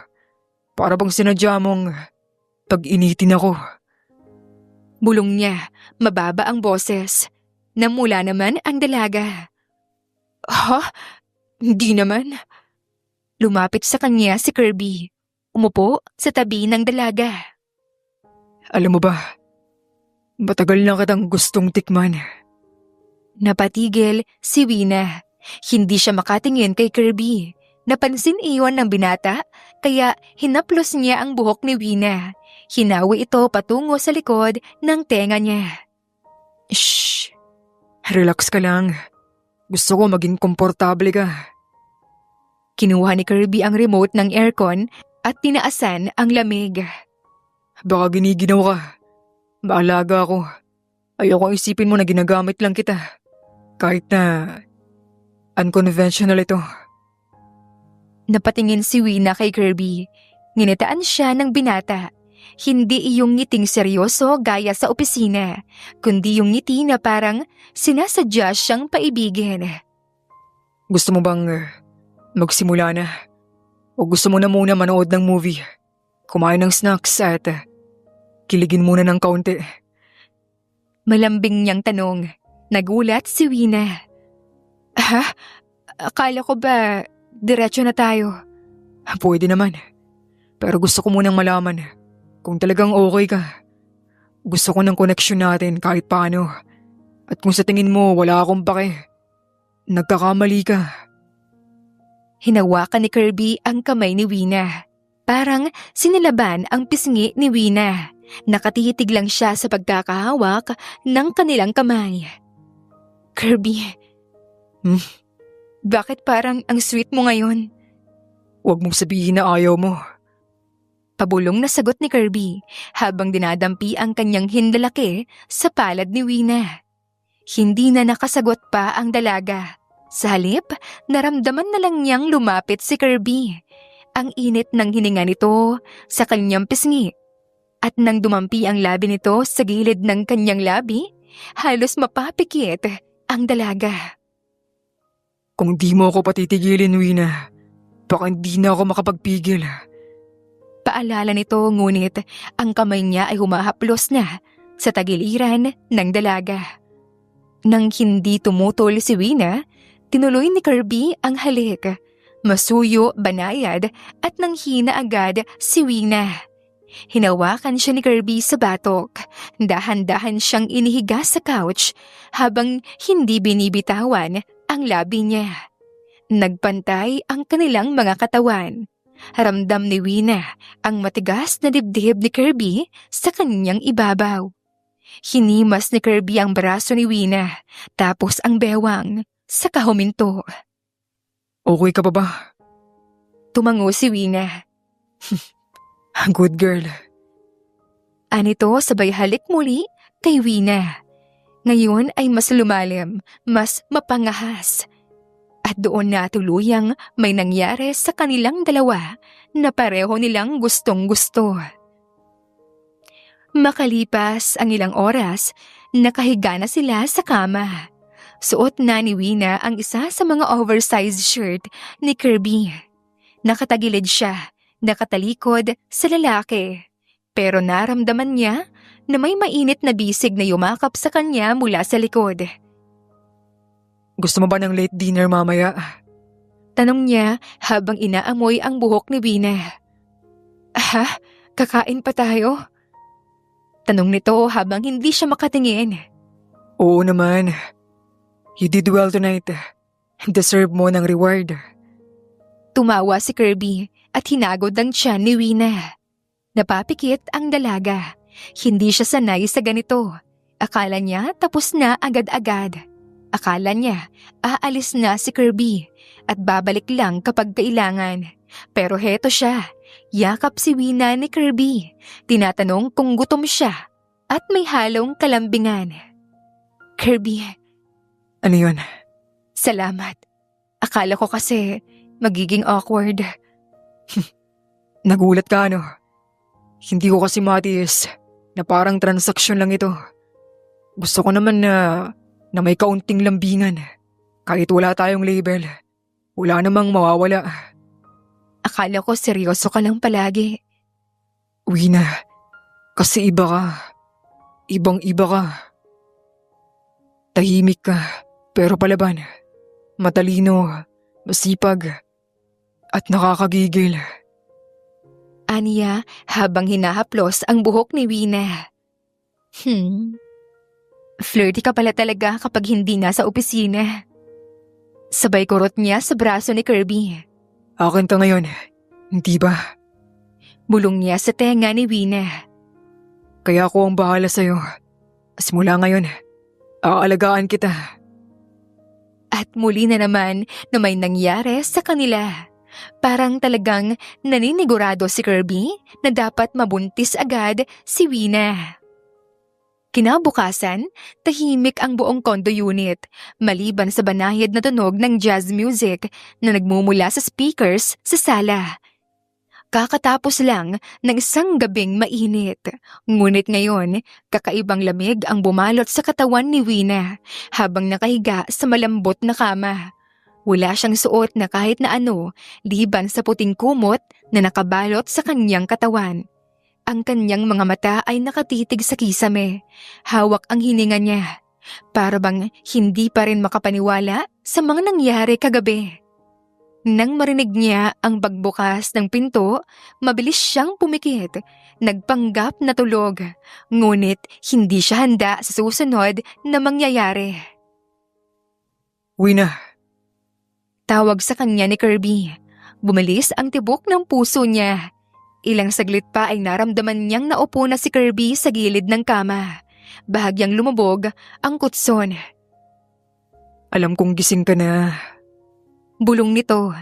Para bang sinadya mong pag-initin ako. Bulong niya, mababa ang boses. Namula naman ang dalaga. Ha? Hindi naman. Lumapit sa kanya si Kirby. Umupo sa tabi ng dalaga. Alam mo ba, matagal na kitang gustong tikman. Napatigil si Wina. Hindi siya makatingin kay Kirby. Napansin iyon ng binata, kaya hinaplos niya ang buhok ni Wina. Hinawi ito patungo sa likod ng tenga niya. Shh! Relax ka lang. Gusto ko maging komportable ka. Kinuha ni Kirby ang remote ng aircon at tinaasan ang lamig. Baka giniginaw ka. Maalaga ako. Ayoko isipin mo na ginagamit lang kita. Kahit na unconventional ito. Napatingin si Wina kay Kirby. Nginitaan siya ng binata. Hindi iyong ngiting seryoso gaya sa opisina, kundi yung ngiti na parang sinasadya siyang paibigin. Gusto mo bang magsimula na? O gusto mo na muna manood ng movie? Kumain ng snacks at kiligin muna ng kaunti. Malambing niyang tanong. Nagulat si Wina. Ha? Akala ko ba diretso na tayo? Pwede naman. Pero gusto ko munang malaman kung talagang okay ka. Gusto ko ng koneksyon natin kahit paano. At kung sa tingin mo wala akong pake, nagkakamali ka. Hinawakan ni Kirby ang kamay ni Wina. Parang sinilaban ang pisngi ni Wina. Nakatitig lang siya sa pagkakahawak ng kanilang kamay. Kirby, bakit parang ang sweet mo ngayon? Huwag mong sabihin na ayaw mo. Pabulong na sagot ni Kirby habang dinadampi ang kanyang hindalaki sa palad ni Wina. Hindi na nakasagot pa ang dalaga. Sa halip, naramdaman na lang niyang lumapit si Kirby. Ang init ng hininga nito sa kanyang pisngi. At nang dumampi ang labi nito sa gilid ng kanyang labi, halos mapapikit ang dalaga. Kung di mo ako patitigilin, Wina, baka hindi na ako makapagpigil. Paalala nito ngunit ang kamay niya ay humahaplos na sa tagiliran ng dalaga. Nang hindi tumutol si Wina, tinuloy ni Kirby ang halik. Masuyo, banayad at nanghina agad si Wina. Hinawakan siya ni Kirby sa batok. Dahan-dahan siyang inihiga sa couch habang hindi binibitawan ang labi niya. Nagpantay ang kanilang mga katawan. Ramdam ni Wina ang matigas na dibdib ni Kirby sa kanyang ibabaw. Hinimas ni Kirby ang braso ni Wina, tapos ang bewang, saka huminto. Okay ka pa ba? Tumango si Wina. Good girl. Anito sabay halik muli kay Wina. Ngayon ay mas lumalim, mas mapangahas. At doon na tuluyang may nangyari sa kanilang dalawa na pareho nilang gustong-gusto. Makalipas ang ilang oras, nakahiga na sila sa kama. Suot na ni Wina ang isa sa mga oversized shirt ni Kirby. Nakatagilid siya, nakatalikod sa lalaki. Pero naramdaman niya na may mainit na bisig na yumakap sa kanya mula sa likod. Gusto mo ba ng late dinner mamaya? Tanong niya habang inaamoy ang buhok ni Wina. Ha? Kakain pa tayo? Tanong nito habang hindi siya makatingin. Oo naman. You did well tonight. Deserve mo ng reward. Tumawa si Kirby at hinagod ang tiyan ni Wina. Napapikit ang dalaga. Hindi siya sanay sa ganito. Akala niya tapos na agad-agad. Akala niya aalis na si Kirby at babalik lang kapag kailangan. Pero heto siya. Yakap si Wina ni Kirby. Tinatanong kung gutom siya at may halong kalambingan. Kirby, Ano yun? salamat. Akala ko kasi magiging awkward. Nagulat ka ano? Hindi ko kasi matiis na parang transaksyon lang ito. Gusto ko naman na may kaunting lambingan. Kahit wala tayong label, wala namang mawawala. Akala ko seryoso ka lang palagi. Wina, kasi iba ka. Ibang-iba ka. Tahimik ka, pero palaban. Matalino, masipag, at nakakagigil. Aniya habang hinahaplos ang buhok ni Wina. Flirty ka pala talaga kapag hindi nasa opisina. Sabay kurot niya sa braso ni Kirby. Akin ka ngayon, hindi ba? Bulong niya sa tenga ni Wina. Kaya ako ang bahala sa'yo. Simula ngayon, aalagaan kita. At muli na naman na may nangyari sa kanila. Parang talagang naninigurado si Kirby na dapat mabuntis agad si Wina. Kinabukasan, tahimik ang buong condo unit, maliban sa banayad na tunog ng jazz music na nagmumula sa speakers sa sala. Kakatapos lang ng isang gabing mainit. Ngunit ngayon, kakaibang lamig ang bumalot sa katawan ni Wina habang nakahiga sa malambot na kama. Wala siyang suot na kahit na ano, liban sa puting kumot na nakabalot sa kanyang katawan. Ang kanyang mga mata ay nakatitig sa kisame. Hawak ang hininga niya. Para bang hindi pa rin makapaniwala sa mga nangyari kagabi. Nang marinig niya ang pagbukas ng pinto, mabilis siyang pumikit. Nagpanggap na tulog. Ngunit hindi siya handa sa susunod na mangyayari. Wina, Tawag sa kanya ni Kirby. Bumalis ang tibok ng puso niya. Ilang saglit pa ay naramdaman niyang naupo na si Kirby sa gilid ng kama. Bahagyang lumubog ang kutson. alam kong gising ka na. Bulong nito,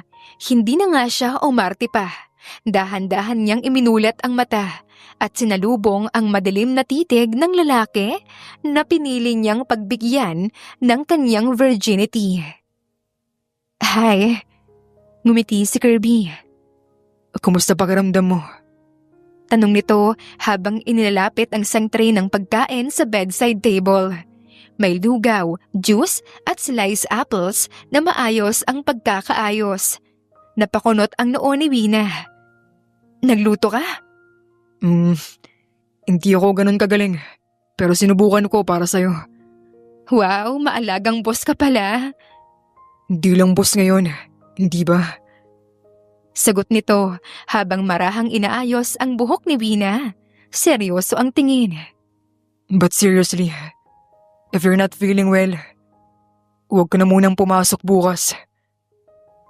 hindi na nga siya umarte pa. Dahan-dahan niyang iminulat ang mata at sinalubong ang madilim na titig ng lalaki na pinili niyang pagbigyan ng kanyang virginity. Hi, ngumiti si Kirby. Kumusta pakiramdam mo? Tanong nito habang inilalapit ang isang tray ng pagkain sa bedside table. May lugaw, juice at sliced apples na maayos ang pagkakaayos. Napakunot ang noo ni Wina. Nagluto ka? Hindi ako ganun kagaling. Pero sinubukan ko para sa'yo. Wow, maalagang boss ka pala. Hindi lang boss ngayon, hindi ba? Sagot nito habang marahang inaayos ang buhok ni Wina. Seryoso ang tingin. But seriously, if you're not feeling well, huwag ka na munang pumasok bukas.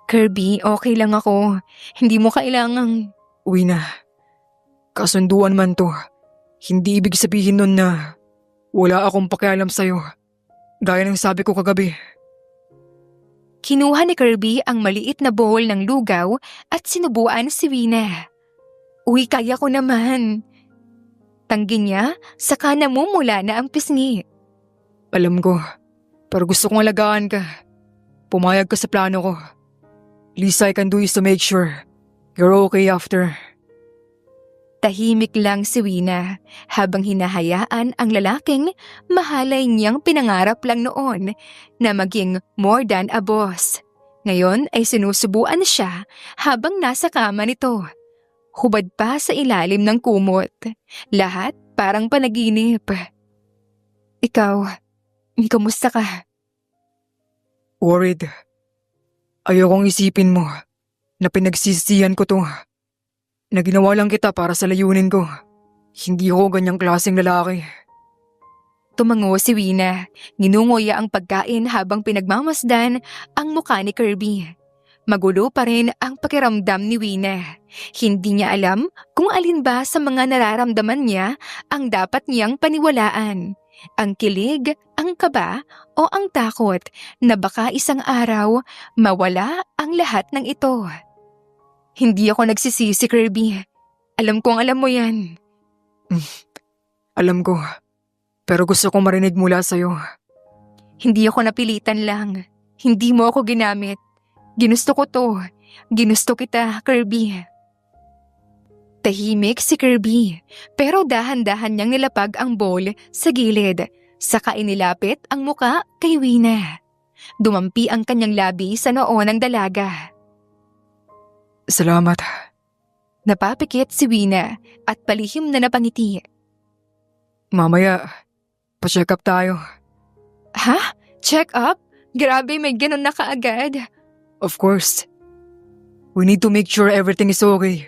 Kirby, okay lang ako. Hindi mo kailangang... Uwi na. Kasunduan man to. Hindi ibig sabihin nun na wala akong pakialam sa'yo. Gaya ng sabi ko kagabi. Kinuha ni Kirby ang maliit na bowl ng lugaw at sinubuan si Wina. Uy, kaya ko naman. Tanggi niya, saka namumula na ang pisngi. Alam ko, pero gusto kong alagaan ka. Pumayag ka sa plano ko. Least I can do is to make sure you're okay after. Tahimik lang si Wina habang hinahayaan ang lalaking mahalay niyang pinangarap lang noon na maging more than a boss. Ngayon ay sinusubuan siya habang nasa kama nito. Hubad pa sa ilalim ng kumot. Lahat parang panaginip. Ikaw, kamusta ka? Worried. Ayokong isipin mo na pinagsisisihan ko to. Na ginawa lang kita para sa layunin ko. Hindi ako ganyang klaseng lalaki. Tumango si Wina. Ginungoya ang pagkain habang pinagmamasdan ang mukha ni Kirby. Magulo pa rin ang pakiramdam ni Wina. Hindi niya alam kung alin ba sa mga nararamdaman niya ang dapat niyang paniwalaan. Ang kilig, ang kaba, o ang takot na baka isang araw mawala ang lahat ng ito. Hindi ako nagsisisi, Kirby. Alam kong alam mo yan. Alam ko, pero gusto kong marinig mula sa'yo. Hindi ako napilitan lang. Hindi mo ako ginamit. Ginusto ko to. Ginusto kita, Kirby. Tahimik si Kirby, pero dahan-dahan niyang nilapag ang bowl sa gilid. Saka inilapit ang muka kay Wina. Dumampi ang kanyang labi sa noo ng dalaga. Salamat. Napapikit si Wina at palihim na napangiti. Mamaya, pa-check up tayo. Ha? Check up? Grabe, may ganun na kaagad. Of course. We need to make sure everything is okay.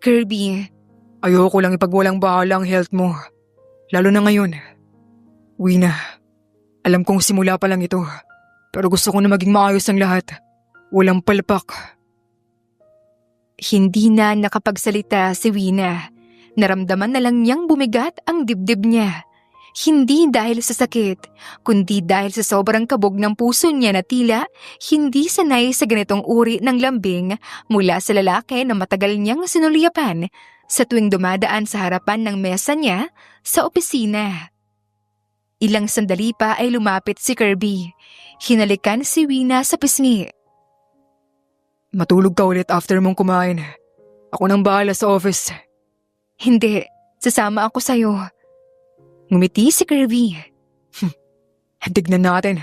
Kirby, Ayoko lang ipagwalang bahala ang health mo. Lalo na ngayon. Wina, alam kong simula pa lang ito. Pero gusto ko na maging maayos ang lahat. Walang palpak. hindi na nakapagsalita si Wina. Naramdaman na lang niyang bumigat ang dibdib niya. Hindi dahil sa sakit, kundi dahil sa sobrang kabog ng puso niya na tila hindi sanay sa ganitong uri ng lambing mula sa lalaki na matagal niyang sinulyapan sa tuwing dumadaan sa harapan ng mesa niya sa opisina. Ilang sandali pa ay lumapit si Kirby. Hinalikan si Wina sa pisngi. Matulog ka ulit after mong kumain. Ako nang bahala sa office. Hindi, sasama ako sa'yo. Ngumiti si Kirby. Tignan natin.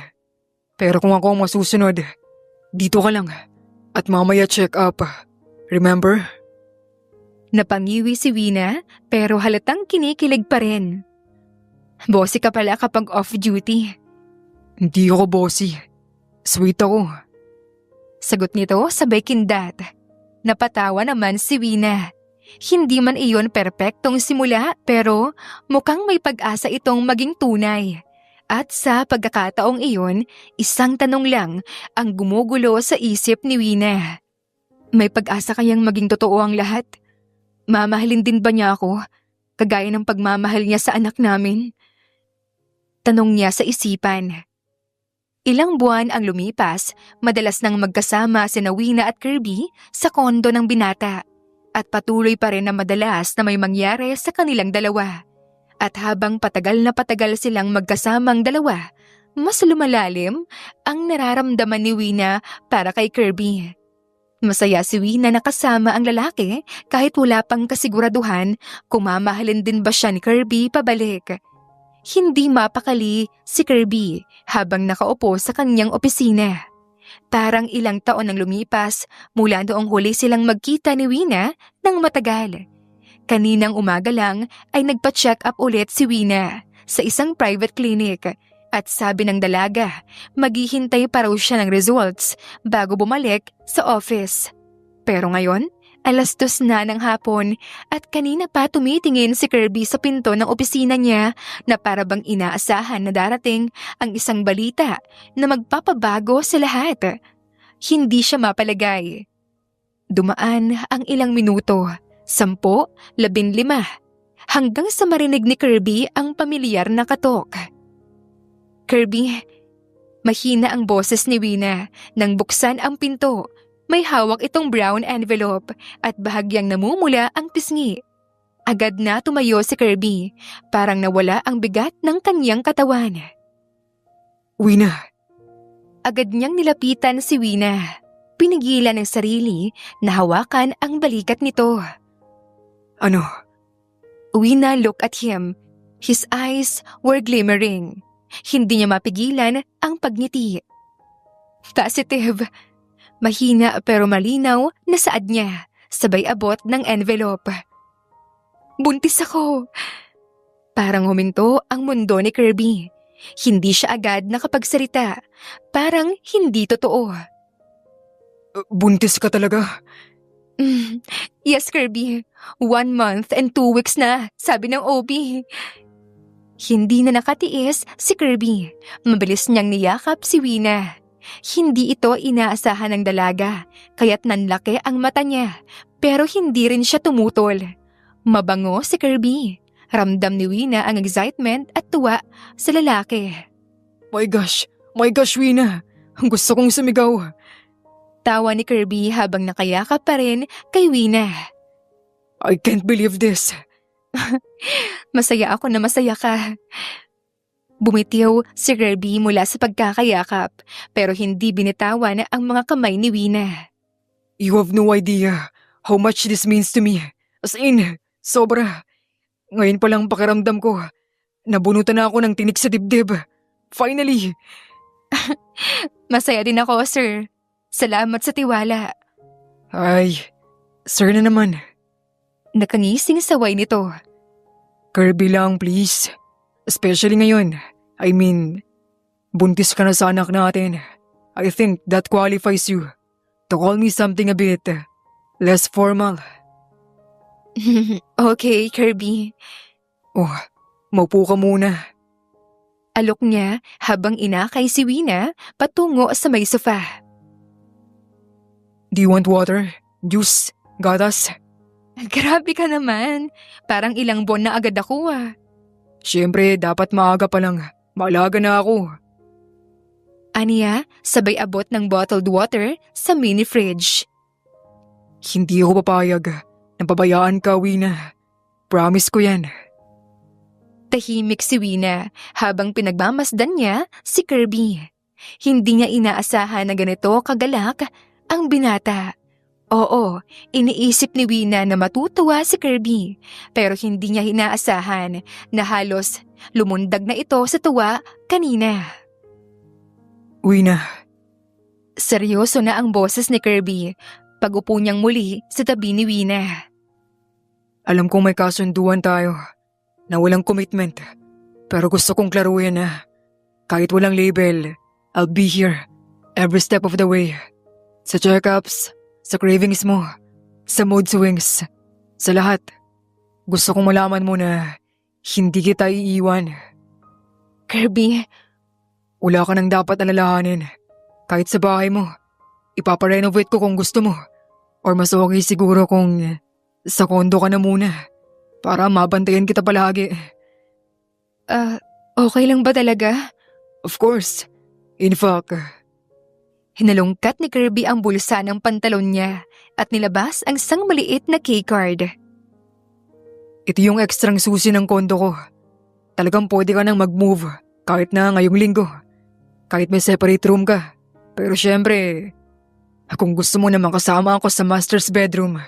Pero kung ako ang masusunod, dito ka lang. At mamaya check up. Remember? Napangiwi si Wina pero halatang kinikilig pa rin. Bossy ka pala kapag off-duty. Hindi ako bossy. Sweet ako. Sagot nito sabay kindat. Napatawa naman si Wina. Hindi man iyon perpektong simula pero mukhang may pag-asa itong maging tunay. At sa pagkakataong iyon, isang tanong lang ang gumugulo sa isip ni Wina. May pag-asa kayang maging totoo ang lahat? Mamahalin din ba niya ako? Kagaya ng pagmamahal niya sa anak namin? Tanong niya sa isipan. Ilang buwan ang lumipas, madalas nang magkasama sina Wina at Kirby sa kondo ng binata. At patuloy pa rin na madalas na may mangyari sa kanilang dalawa. At habang patagal na patagal silang magkasamang dalawa, mas lumalalim ang nararamdaman ni Wina para kay Kirby. Masaya si Wina na kasama ang lalaki kahit wala pang kasiguraduhan kung mamahalin din ba siya ni Kirby pabalik. Hindi mapakali si Kirby habang nakaupo sa kanyang opisina. Parang ilang taon ang lumipas mula noong huli silang magkita ni Wina ng matagal. Kaninang umaga lang ay nagpa-check up ulit si Wina sa isang private clinic at sabi ng dalaga maghihintay pa raw siya ng results bago bumalik sa office. Pero ngayon, 2:00 na ng hapon at kanina pa tumitingin si Kirby sa pinto ng opisina niya na para bang inaasahan na darating ang isang balita na magpapabago sa lahat. Hindi siya mapalagay. Dumaan ang ilang minuto, 10, 15, hanggang sa marinig ni Kirby ang pamilyar na katok. Kirby, Mahina ang boses ni Wina nang buksan ang pinto. May hawak itong brown envelope at bahagyang namumula ang pisngi. Agad na tumayo si Kirby, parang nawala ang bigat ng kanyang katawan. Wina, Agad niyang nilapitan si Wina. Pinigilan ng sarili na hawakan ang balikat nito. ano? Wina looked at him. His eyes were glimmering. Hindi niya mapigilan ang pagngiti. Positive. Mahina pero malinaw na saad niya, sabay abot ng envelope. Buntis ako. Parang huminto ang mundo ni Kirby. Hindi siya agad nakapagsalita. Parang hindi totoo. Buntis ka talaga? Yes, Kirby. 1 month and 2 weeks na, sabi ng OB. Hindi na nakatiis si Kirby. Mabilis niyang niyakap si Wina. Hindi ito inaasahan ng dalaga, kaya't nanlaki ang mata niya, pero hindi rin siya tumutol. Mabango si Kirby. Ramdam ni Wina ang excitement at tuwa sa lalaki. My gosh, Wina. Gusto kong sumigaw. Tawa ni Kirby habang nakayakap pa rin kay Wina. I can't believe this. Masaya ako na masaya ka. Bumitiw si Kirby mula sa pagkakayakap, pero hindi binitawan ang mga kamay ni Wina. You have no idea how much this means to me. As in, sobra. Ngayon pa lang pakiramdam ko. Nabunutan na ako ng tinik sa dibdib. Finally! Masaya din ako, sir. Salamat sa tiwala. Ay, sir na naman. Nakangising saway nito. Kirby lang, please. Especially ngayon. I mean, buntis ka na sa anak natin. I think that qualifies you to call me something a bit less formal. Okay, Kirby. Oh, maupo ka muna. Alok niya habang inakay si Wina patungo sa may sofa. Do you want water? Juice? Gatas? Grabe ka naman. Parang ilang buwan na agad ako ah. Siyempre, dapat maaga pa lang. Maalaga na ako. Aniya, sabay abot ng bottled water sa mini fridge. Hindi ako papayag. Napabayaan ka, Wina. Promise ko yan. Tahimik si Wina habang pinagmamasdan niya si Kirby. Hindi niya inaasahan na ganito kagalak ang binata. Oo, iniisip ni Wina na matutuwa si Kirby, pero hindi niya inaasahan na halos lumundag na ito sa tuwa kanina. Wina, Seryoso na ang boses ni Kirby pag-upo niyang muli sa tabi ni Wina. alam kong may kasunduan tayo na walang commitment. Pero gusto kong klaruhin na kahit walang label, I'll be here every step of the way. Sa checkups, sa cravings mo, sa mood swings, sa lahat. Gusto kong malaman mo na hindi kita iiwan. Kirby, Wala ka nang dapat alalahanin. Kahit sa bahay mo, ipaparenovate ko kung gusto mo. Or mas okay siguro kung sa kondo ka na muna. Para mabantayan kita palagi. okay lang ba talaga? Of course. In fact, Hinalungkat ni Kirby ang bulsa ng pantalon niya at nilabas ang isang maliit na keycard. ito yung ekstrang susi ng kondo ko. Talagang pwede ka nang mag-move kahit na ngayong linggo. Kahit may separate room ka. Pero syempre, kung gusto mo naman kasama ako sa master's bedroom.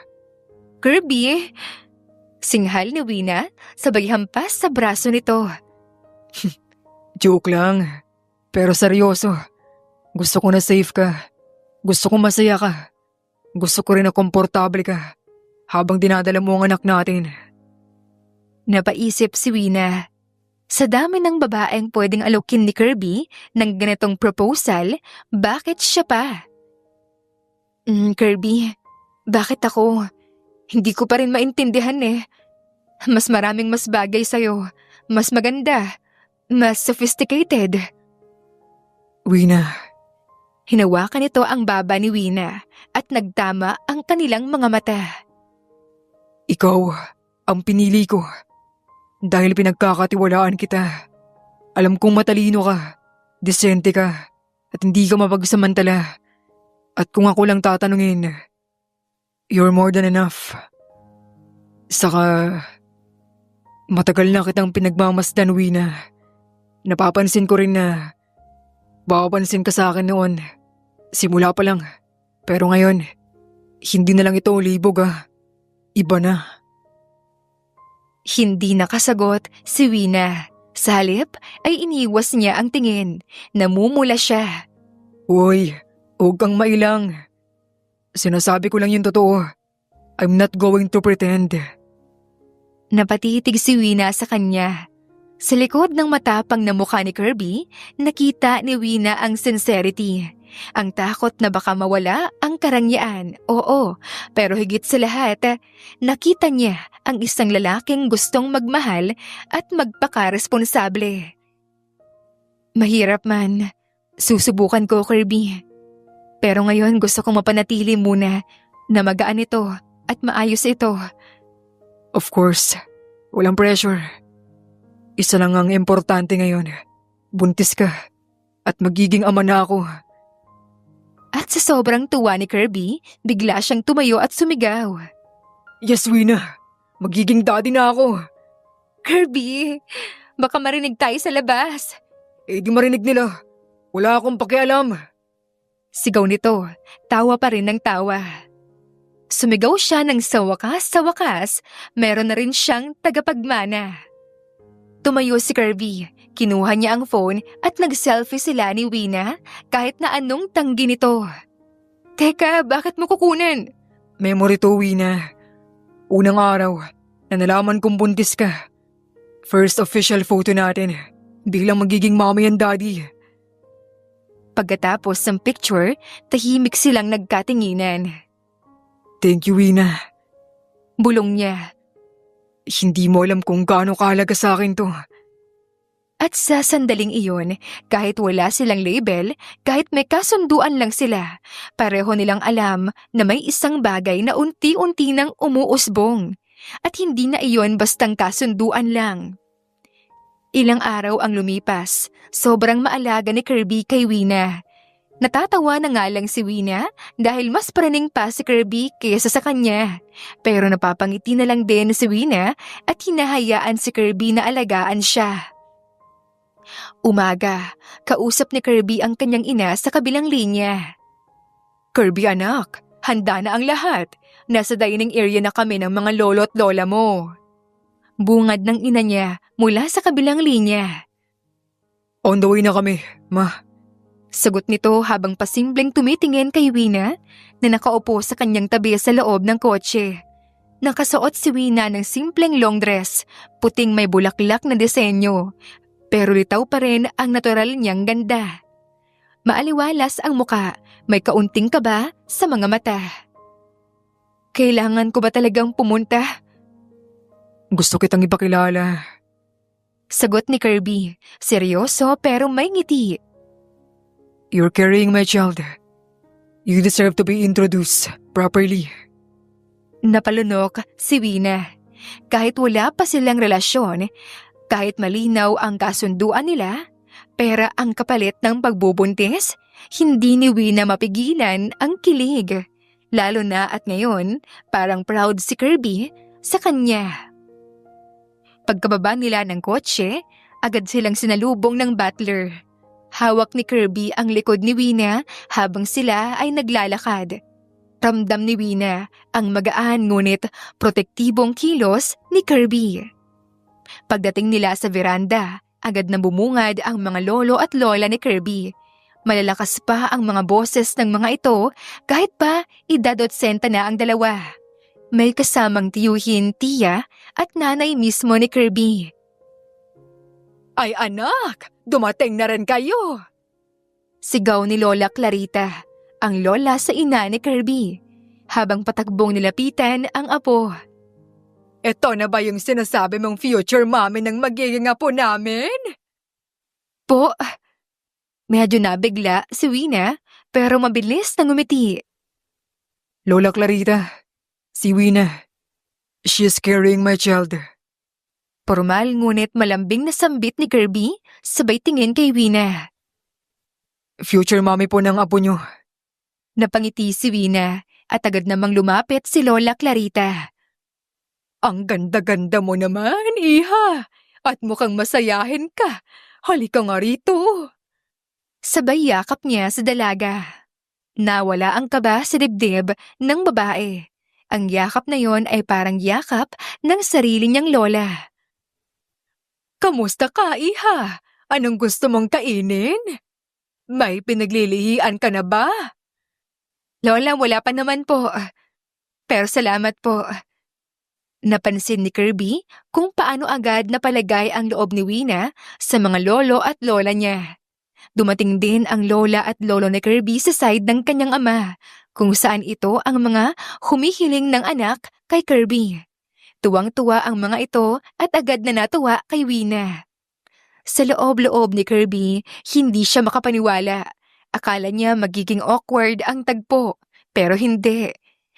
Kirby? Singhal ni Wina sabay hampas sa braso nito. Joke lang. Pero seryoso. Gusto ko na safe ka. Gusto ko masaya ka. Gusto ko rin na komportable ka habang dinadala mo ang anak natin. Napaisip si Wina. Sa dami ng babaeng pwedeng alokin ni Kirby ng ganitong proposal, bakit siya pa? Kirby, bakit ako? Hindi ko pa rin maintindihan eh. Mas maraming mas bagay sa'yo. Mas maganda. Mas sophisticated. Wina, Hinawakan nito ang baba ni Wina at nagtama ang kanilang mga mata. ikaw ang pinili ko. Dahil pinagkakatiwalaan kita. Alam kong matalino ka, disente ka, at hindi ka mapagsamantala. At kung ako lang tatanungin, you're more than enough. Saka, matagal na kitang pinagmamasdan, Wina. Napapansin ko rin na papansin ka sa akin noon. Simula pa lang. Pero ngayon, hindi na lang ito ulibog Iba na. Hindi nakasagot si Wina. Sa halip ay iniwas niya ang tingin. Namumula siya. Uy, huwag kang mailang. Sinasabi ko lang yung totoo. I'm not going to pretend. Napatitig si Wina sa kanya. Sa likod ng matapang na mukha ni Kirby, nakita ni Wina ang sincerity. Ang takot na baka mawala ang karangyaan. Oo, pero higit sa lahat, nakita niya ang isang lalaking gustong magmahal at magpakaresponsable. Mahirap man. Susubukan ko, Kirby. Pero ngayon gusto kong mapanatili muna na magaan ito at maayos ito. Of course, walang pressure. Isa lang ang importante ngayon. Buntis ka at magiging ama na ako. At sa sobrang tuwa ni Kirby, bigla siyang tumayo at sumigaw. Yes, Wina. Magiging daddy na ako. Kirby, baka marinig tayo sa labas. Eh di marinig nila. Wala akong pakialam. Sigaw nito, tawa pa rin ng tawa. Sumigaw siya ng sa wakas, meron na rin siyang tagapagmana. Tumayo si Kirby, kinuha niya ang phone at nag-selfie sila ni Wina kahit na anong tanggi nito. Teka, bakit mo kukunin? Memory to, Wina. Unang araw na nalaman kong buntis ka. First official photo natin. Biglang magiging mommy and daddy. Pagkatapos ng picture, tahimik silang nagkatinginan. Thank you, Wina. Bulong niya. Hindi mo alam kung gaano kahalaga sa akin to. At sa sandaling iyon, kahit wala silang label, kahit may kasunduan lang sila, pareho nilang alam na may isang bagay na unti-unti nang umuusbong. At hindi na iyon bastang kasunduan lang. Ilang araw ang lumipas, sobrang maalaga ni Kirby kay Wina. Natatawa na nga lang si Wina dahil mas praning pa si Kirby kaysa sa kanya. Pero napapangiti na lang din si Wina at hinahayaan si Kirby na alagaan siya. Umaga, kausap ni Kirby ang kanyang ina sa kabilang linya. Kirby anak, handa na ang lahat. Nasa dining area na kami ng mga lolo at lola mo. Bungad ng ina niya mula sa kabilang linya. On the way na kami, ma. Sagot nito habang pasimpleng tumitingin kay Wina na nakaupo sa kanyang tabi sa loob ng kotse. Nakasuot si Wina ng simpleng long dress, puting may bulaklak na disenyo, pero litaw pa rin ang natural niyang ganda. Maaliwalas ang muka, may kaunting kaba sa mga mata. Kailangan ko ba talagang pumunta? Gusto kitang ipakilala. Sagot ni Kirby, seryoso pero may ngiti. You're carrying my child. You deserve to be introduced properly. Napalunok si Wina. Kahit wala pa silang relasyon, kahit malinaw ang kasunduan nila, pera ang kapalit ng pagbubuntis, hindi ni Wina mapigilan ang kilig. Lalo na at ngayon, parang proud si Kirby sa kanya. Pagkababa nila ng kotse, agad silang sinalubong ng butler. Hawak ni Kirby ang likod ni Wina habang sila ay naglalakad. Ramdam ni Wina ang magaan ngunit protektibong kilos ni Kirby. Pagdating nila sa veranda, agad na bumungad ang mga lolo at lola ni Kirby. Malalakas pa ang mga boses ng mga ito kahit pa idad-80 na ang dalawa. May kasamang tiyuhin, tiya at nanay mismo ni Kirby. Ay anak, dumating na rin kayo! Sigaw ni Lola Clarita, ang lola sa ina ni Kirby, habang patakbong nilapitan ang apo. Ito na ba yung sinasabi mong future mommy ng magiging apo namin? Po, medyo nabigla si Wina pero mabilis na ngumiti. Lola Clarita, si Wina. She's carrying my child. Formal ngunit malambing na sambit ni Kirby sabay tingin kay Wina. Future mommy po ng apo nyo. Napangiti si Wina at agad namang lumapit si Lola Clarita. Ang ganda-ganda mo naman, iha. At mukhang masayahin ka. Halika nga rito. Sabay yakap niya sa dalaga. Nawala ang kaba sa dibdib ng babae. Ang yakap na yon ay parang yakap ng sarili niyang lola. Kamusta ka, iha? Anong gusto mong kainin? May pinaglilihian ka na ba? Lola, wala pa naman po. Pero salamat po. Napansin ni Kirby kung paano agad napalagay ang loob ni Wina sa mga lolo at lola niya. Dumating din ang lola at lolo ni Kirby sa side ng kanyang ama, kung saan ito ang mga humihiling ng anak kay Kirby. Tuwang-tuwa ang mga ito at agad na natuwa kay Wina. Sa loob-loob ni Kirby, hindi siya makapaniwala. Akala niya magiging awkward ang tagpo, pero hindi.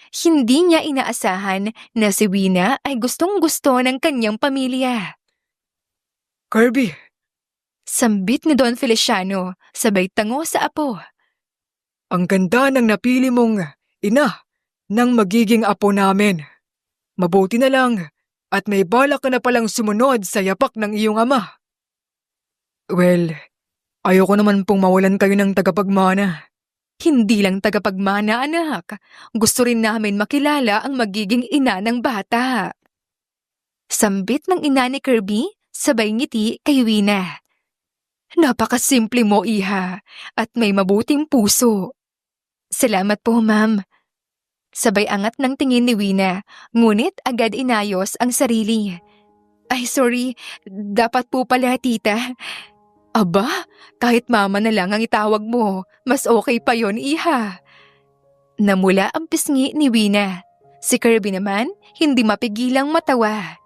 Hindi niya inaasahan na si Wina ay gustong-gusto ng kanyang pamilya. Kirby, Sambit ni Don Feliciano, sabay tango sa apo. ang ganda ng napili mong ina ng magiging apo namin. Mabuti na lang at may balak ka na palang sumunod sa yapak ng iyong ama. Well, ayoko naman pong mawalan kayo ng tagapagmana. Hindi lang tagapagmana, anak. Gusto rin namin makilala ang magiging ina ng bata. Sambit ng ina ni Kirby, sabay ngiti kay Wina. Napakasimple mo, iha, at may mabuting puso. Salamat po, ma'am. Sabay angat ng tingin ni Wina, ngunit agad inayos ang sarili. Ay, sorry. Dapat po pala, tita. Aba, kahit mama na lang ang itawag mo, mas okay pa yon, iha. Namula ang pisngi ni Wina. Si Kirby naman, hindi mapigilang matawa.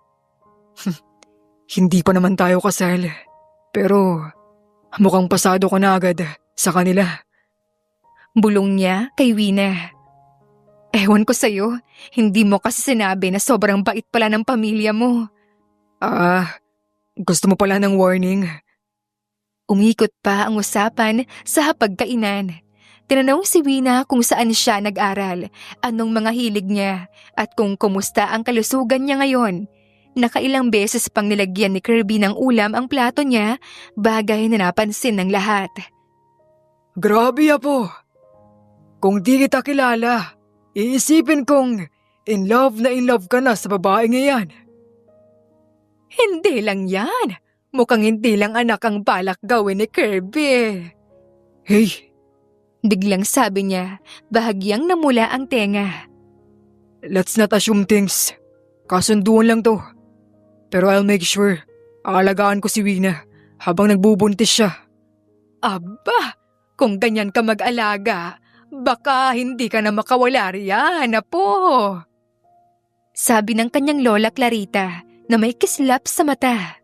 Hindi pa naman tayo kasal. Pero mukhang pasado ka na agad sa kanila. Bulong niya kay Wina. Ewan ko sa'yo, hindi mo kasi sinabi na sobrang bait pala ng pamilya mo. Gusto mo pala ng warning? Umikot pa ang usapan sa hapagkainan. Tinanong si Wina kung saan siya nag-aral, anong mga hilig niya, at kung kumusta ang kalusugan niya ngayon. Nakailang beses pang nilagyan ni Kirby ng ulam ang plato niya, bagay na napansin ng lahat. Grabe, apo. Kung di kita kilala, iisipin kong in love ka na sa babaeng iyan. Hindi lang yan. Mukhang hindi lang anak ang balak gawin ni Kirby. Hey, Biglang sabi niya, bahagyang namula ang tenga. let's not assume things. Kasunduan lang to. Pero I'll make sure, aalagaan ko si Wina habang nagbubuntis siya. Aba, kung ganyan ka mag-alaga, baka hindi ka na makawala riyan, apo. Sabi ng kanyang lola Clarita na may kislap sa mata.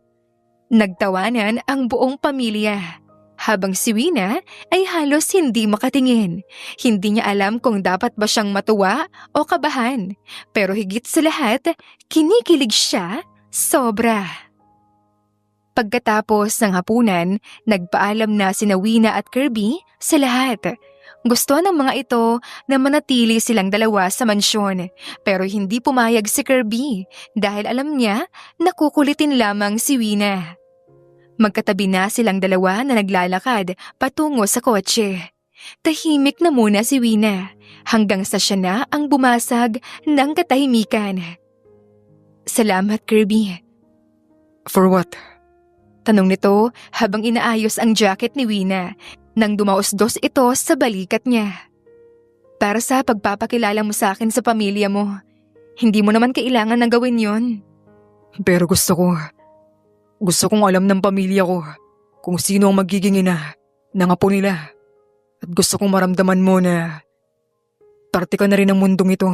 Nagtawanan ang buong pamilya. Habang si Wina ay halos hindi makatingin. Hindi niya alam kung dapat ba siyang matuwa o kabahan. Pero higit sa lahat, kinikilig siya sobra. Pagkatapos ng hapunan, nagpaalam na sina Wina at Kirby sa lahat. Gusto ng mga ito na manatili silang dalawa sa mansyon. Pero hindi pumayag si Kirby dahil alam niya na kukulitin lamang si Wina. Magkatabi na silang dalawa na naglalakad patungo sa kotse. Tahimik na muna si Wina hanggang sa siya na ang bumasag ng katahimikan. Salamat, Kirby. For what? Tanong nito habang inaayos ang jacket ni Wina nang dumaos-dos ito sa balikat niya. Para sa pagpapakilala mo sa akin sa pamilya mo. Hindi mo naman kailangan na gawin yon. Pero gusto kong alam ng pamilya ko kung sino ang magiging ina ng apo nila. At gusto kong maramdaman mo na parte ka na rin ng mundong ito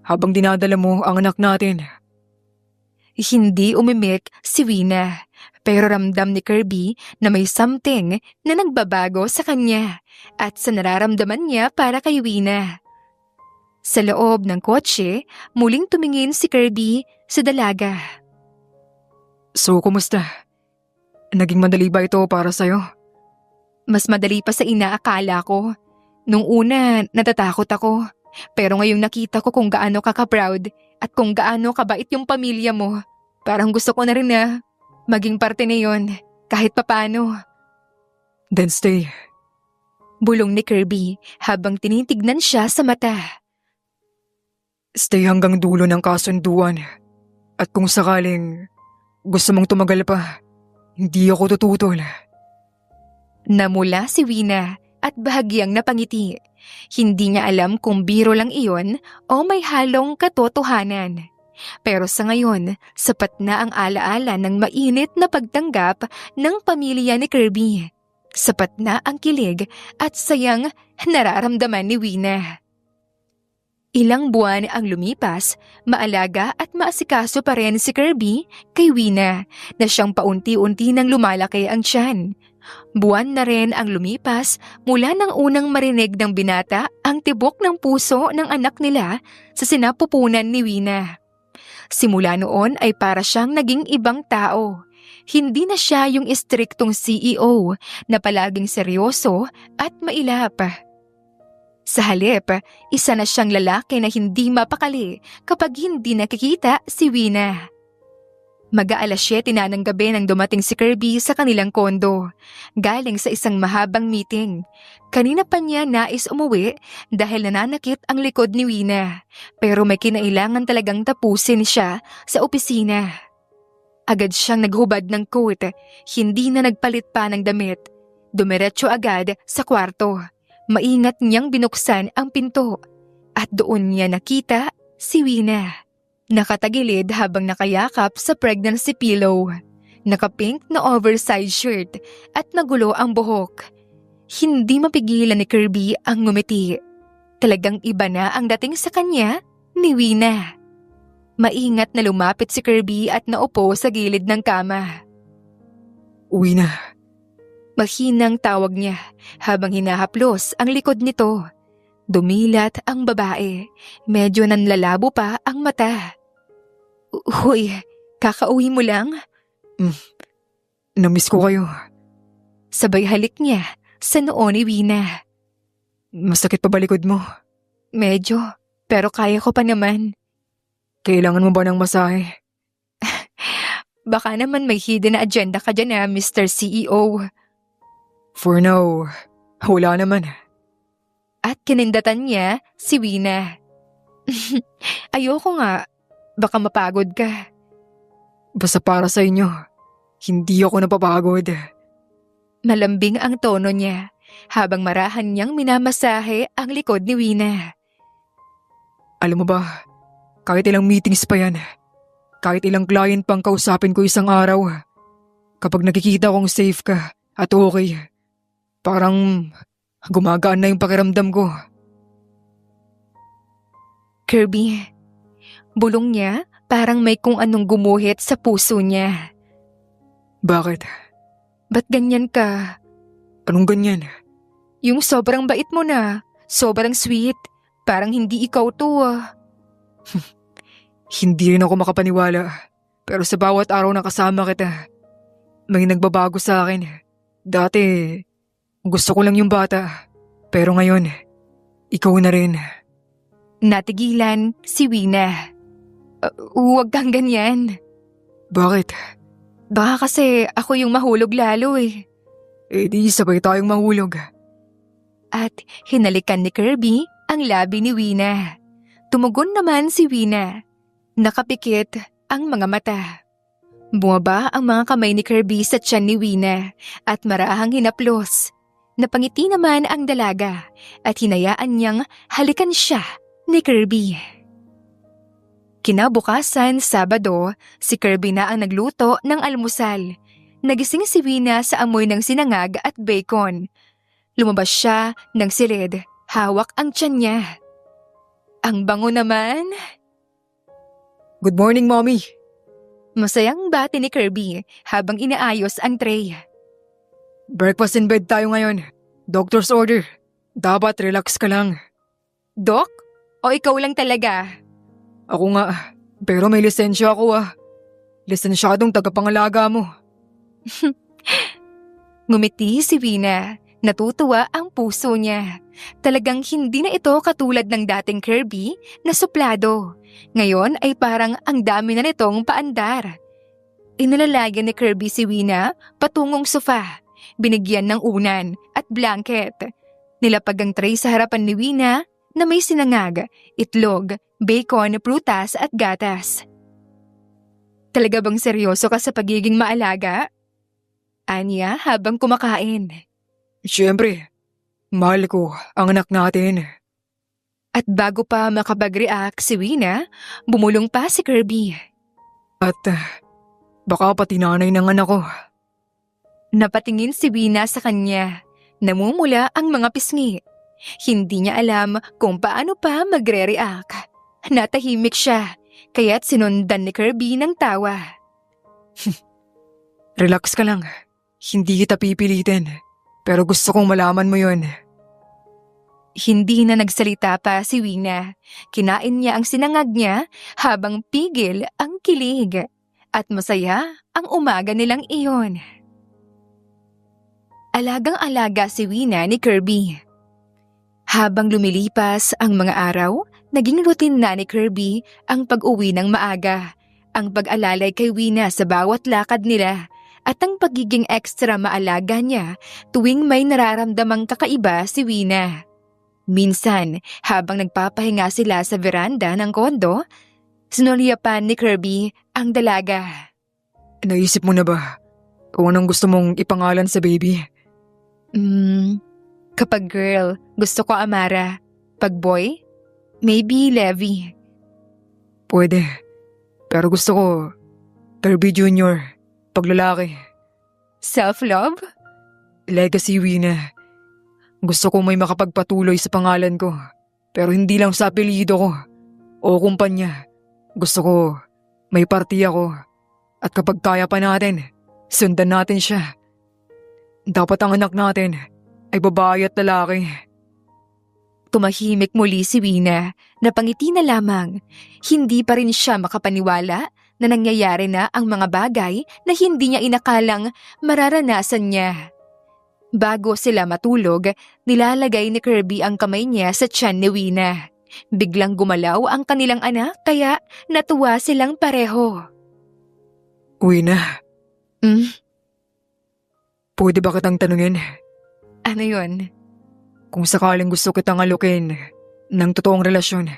habang dinadala mo ang anak natin. Hindi umimik si Wina, pero ramdam ni Kirby na may something na nagbabago sa kanya at sa nararamdaman niya para kay Wina. Sa loob ng kotse, muling tumingin si Kirby sa dalaga. So, kumusta? Naging madali ba ito para sa'yo? Mas madali pa sa inaakala ko. Nung una, natatakot ako. Pero ngayong nakita ko kung gaano ka ka-proud at kung gaano kabait yung pamilya mo, parang gusto ko na rin na maging parte na yun, kahit papano. Then stay. Bulong ni Kirby habang tinitignan siya sa mata. Stay hanggang dulo ng kasunduan. At kung sakaling gusto mong tumagal pa, hindi ako tututol. Namula si Wina at bahagyang napangiti. Hindi niya alam kung biro lang iyon o may halong katotohanan. Pero sa ngayon, sapat na ang alaala ng mainit na pagtanggap ng pamilya ni Kirby. Sapat na ang kilig at sayang nararamdaman ni Wina. Ilang buwan ang lumipas, maalaga at maasikaso pa rin si Kirby kay Wina na siyang paunti-unti nang lumalaki ang tiyan. Buwan na rin ang lumipas mula nang unang marinig ng binata ang tibok ng puso ng anak nila sa sinapupunan ni Wina. Simula noon ay para siyang naging ibang tao. Hindi na siya yung istriktong CEO na palaging seryoso at mailap. Sa halip, isa na siyang lalaki na hindi mapakali kapag hindi nakikita si Wina. Mag-aalas 7 na ng gabi nang dumating si Kirby sa kanilang kondo, galing sa isang mahabang meeting. Kanina pa niya nais umuwi dahil nananakit ang likod ni Wina, pero may kinailangan talagang tapusin siya sa opisina. Agad siyang naghubad ng coat, hindi na nagpalit pa ng damit. Dumiretso agad sa kwarto. Maingat niyang binuksan ang pinto at doon niya nakita si Wina. Nakatagilid habang nakayakap sa pregnancy pillow. Nakapink na oversized shirt at nagulo ang buhok. Hindi mapigilan ni Kirby ang ngumiti. Talagang iba na ang dating sa kanya ni Wina. Maingat na lumapit si Kirby at naupo sa gilid ng kama. Wina. Mahinang tawag niya habang hinahaplos ang likod nito. Dumilat ang babae. Medyo nanlalabo pa ang mata. Huy, kakauwi mo lang? Namiss ko kayo. Sabay halik niya sa noo ni Wina. Masakit pa ba likod mo? Medyo, pero kaya ko pa naman. Kailangan mo ba ng masahe? Baka naman may hidden na agenda ka dyan na Mr. CEO. For now, wala naman. At kinindatan niya si Wina. Ayoko nga, baka mapagod ka. Basta para sa inyo, hindi ako napapagod. Malambing ang tono niya habang marahan niyang minamasahe ang likod ni Wina. Alam mo ba, kahit ilang meetings pa yan, kahit ilang client pang kausapin ko isang araw, kapag nakikita kong safe ka at okay, parang gumagaan na yung pakiramdam ko. Kirby, bulong niya parang may kung anong gumuhit sa puso niya. Bakit? Ba't ganyan ka? Anong ganyan? Yung sobrang bait mo na, sobrang sweet, parang hindi ikaw to Hindi rin ako makapaniwala, pero sa bawat araw na kasama kita, may nagbabago sa akin. Dati, gusto ko lang yung bata, pero ngayon, ikaw na rin. Natigilan si Wina. Huwag kang ganyan. Bakit? Baka kasi ako yung mahulog lalo eh. Eh di sabay tayong mahulog. At hinalikan ni Kirby ang labi ni Wina. Tumugon naman si Wina. Nakapikit ang mga mata. Bumaba ang mga kamay ni Kirby sa tiyan ni Wina at marahang hinaplos. Napangiti naman ang dalaga at hinayaan niyang halikan siya ni Kirby. Kinabukasan, Sabado, si Kirby na ang nagluto ng almusal. Nagising si Wina sa amoy ng sinangag at bacon. Lumabas siya ng silid, hawak ang tiyan niya. Ang bango naman. Good morning, Mommy. Masayang bati ni Kirby habang inaayos ang tray. Breakfast in bed tayo ngayon. Doctor's order. Dapat relax ka lang. Dok? O ikaw lang talaga? Ako nga, pero may lisensya ako Lisensyadong tagapangalaga mo. Ngumiti si Wina. Natutuwa ang puso niya. Talagang hindi na ito katulad ng dating Kirby na suplado. Ngayon ay parang ang dami na nitong paandar. Inalalayan ni Kirby si Wina patungong sofa. Binigyan ng unan at blanket. Nilapag ang tray sa harapan ni Wina na may sinangag, itlog, bacon, prutas at gatas. Talaga bang seryoso ka sa pagiging maalaga? Anya habang kumakain. Siyempre, mahal ko ang anak natin. At bago pa makapag-react si Wina, bumulong pa si Kirby. At baka pati nanay ng anak ko. Napatingin si Wina sa kanya. Namumula ang mga pisngi. Hindi niya alam kung paano pa magre-react. Natahimik siya, kaya't sinundan ni Kirby ng tawa. Relax ka lang. Hindi kita pipilitin. Pero gusto kong malaman mo yun. Hindi na nagsalita pa si Wina. Kinain niya ang sinangag niya habang pigil ang kilig. At masaya ang umaga nilang iyon. Alagang-alaga si Wina ni Kirby. Habang lumilipas ang mga araw, naging routine na ni Kirby ang pag-uwi ng maaga, ang pag-alalay kay Wina sa bawat lakad nila, at ang pagiging extra maalaga niya tuwing may nararamdamang kakaiba si Wina. Minsan, habang nagpapahinga sila sa veranda ng kondo, sinulyapan ni Kirby ang dalaga. Naisip mo na ba kung anong gusto mong ipangalan sa baby? Kapag girl, gusto ko Amara. Pag boy, maybe Levi. Pwede. Pero gusto ko Kirby Jr. Pag lalaki. Self-love? Legacy, Wina. Gusto ko may makapagpatuloy sa pangalan ko. Pero hindi lang sa apelyido ko o kumpanya. Gusto ko may parti ako. At kapag kaya pa natin, sundan natin siya. Dapat ang anak natin ay babae at lalaki. Tumahimik muli si Wina, napangiti na lamang. Hindi pa rin siya makapaniwala na nangyayari na ang mga bagay na hindi niya inakalang mararanasan niya. Bago sila matulog, nilalagay ni Kirby ang kamay niya sa tiyan ni Wina. Biglang gumalaw ang kanilang anak kaya natuwa silang pareho. Wina, pwede ba kitang tanungin? Ano yun? Kung sakaling gusto kitang alukin ng totoong relasyon,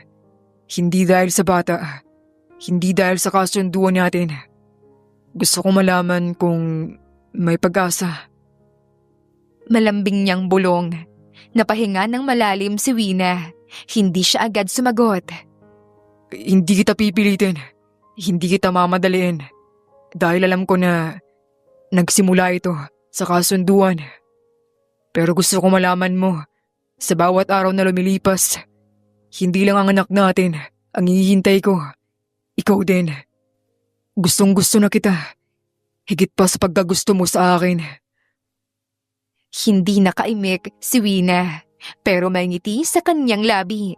hindi dahil sa bata, hindi dahil sa kasunduan natin. Gusto ko malaman kung may pag-asa. Malambing niyang bulong. Napahinga ng malalim si Wina. Hindi siya agad sumagot. Hindi kita pipilitin. Hindi kita mamadaliin. Dahil alam ko na nagsimula ito sa kasunduan. Pero gusto ko malaman mo, sa bawat araw na lumilipas, hindi lang ang anak natin ang hihintay ko. Ikaw din. Gustong-gusto na kita. Higit pa sa pagkagusto mo sa akin. Hindi nakaimik si Wina, pero may ngiti sa kanyang labi.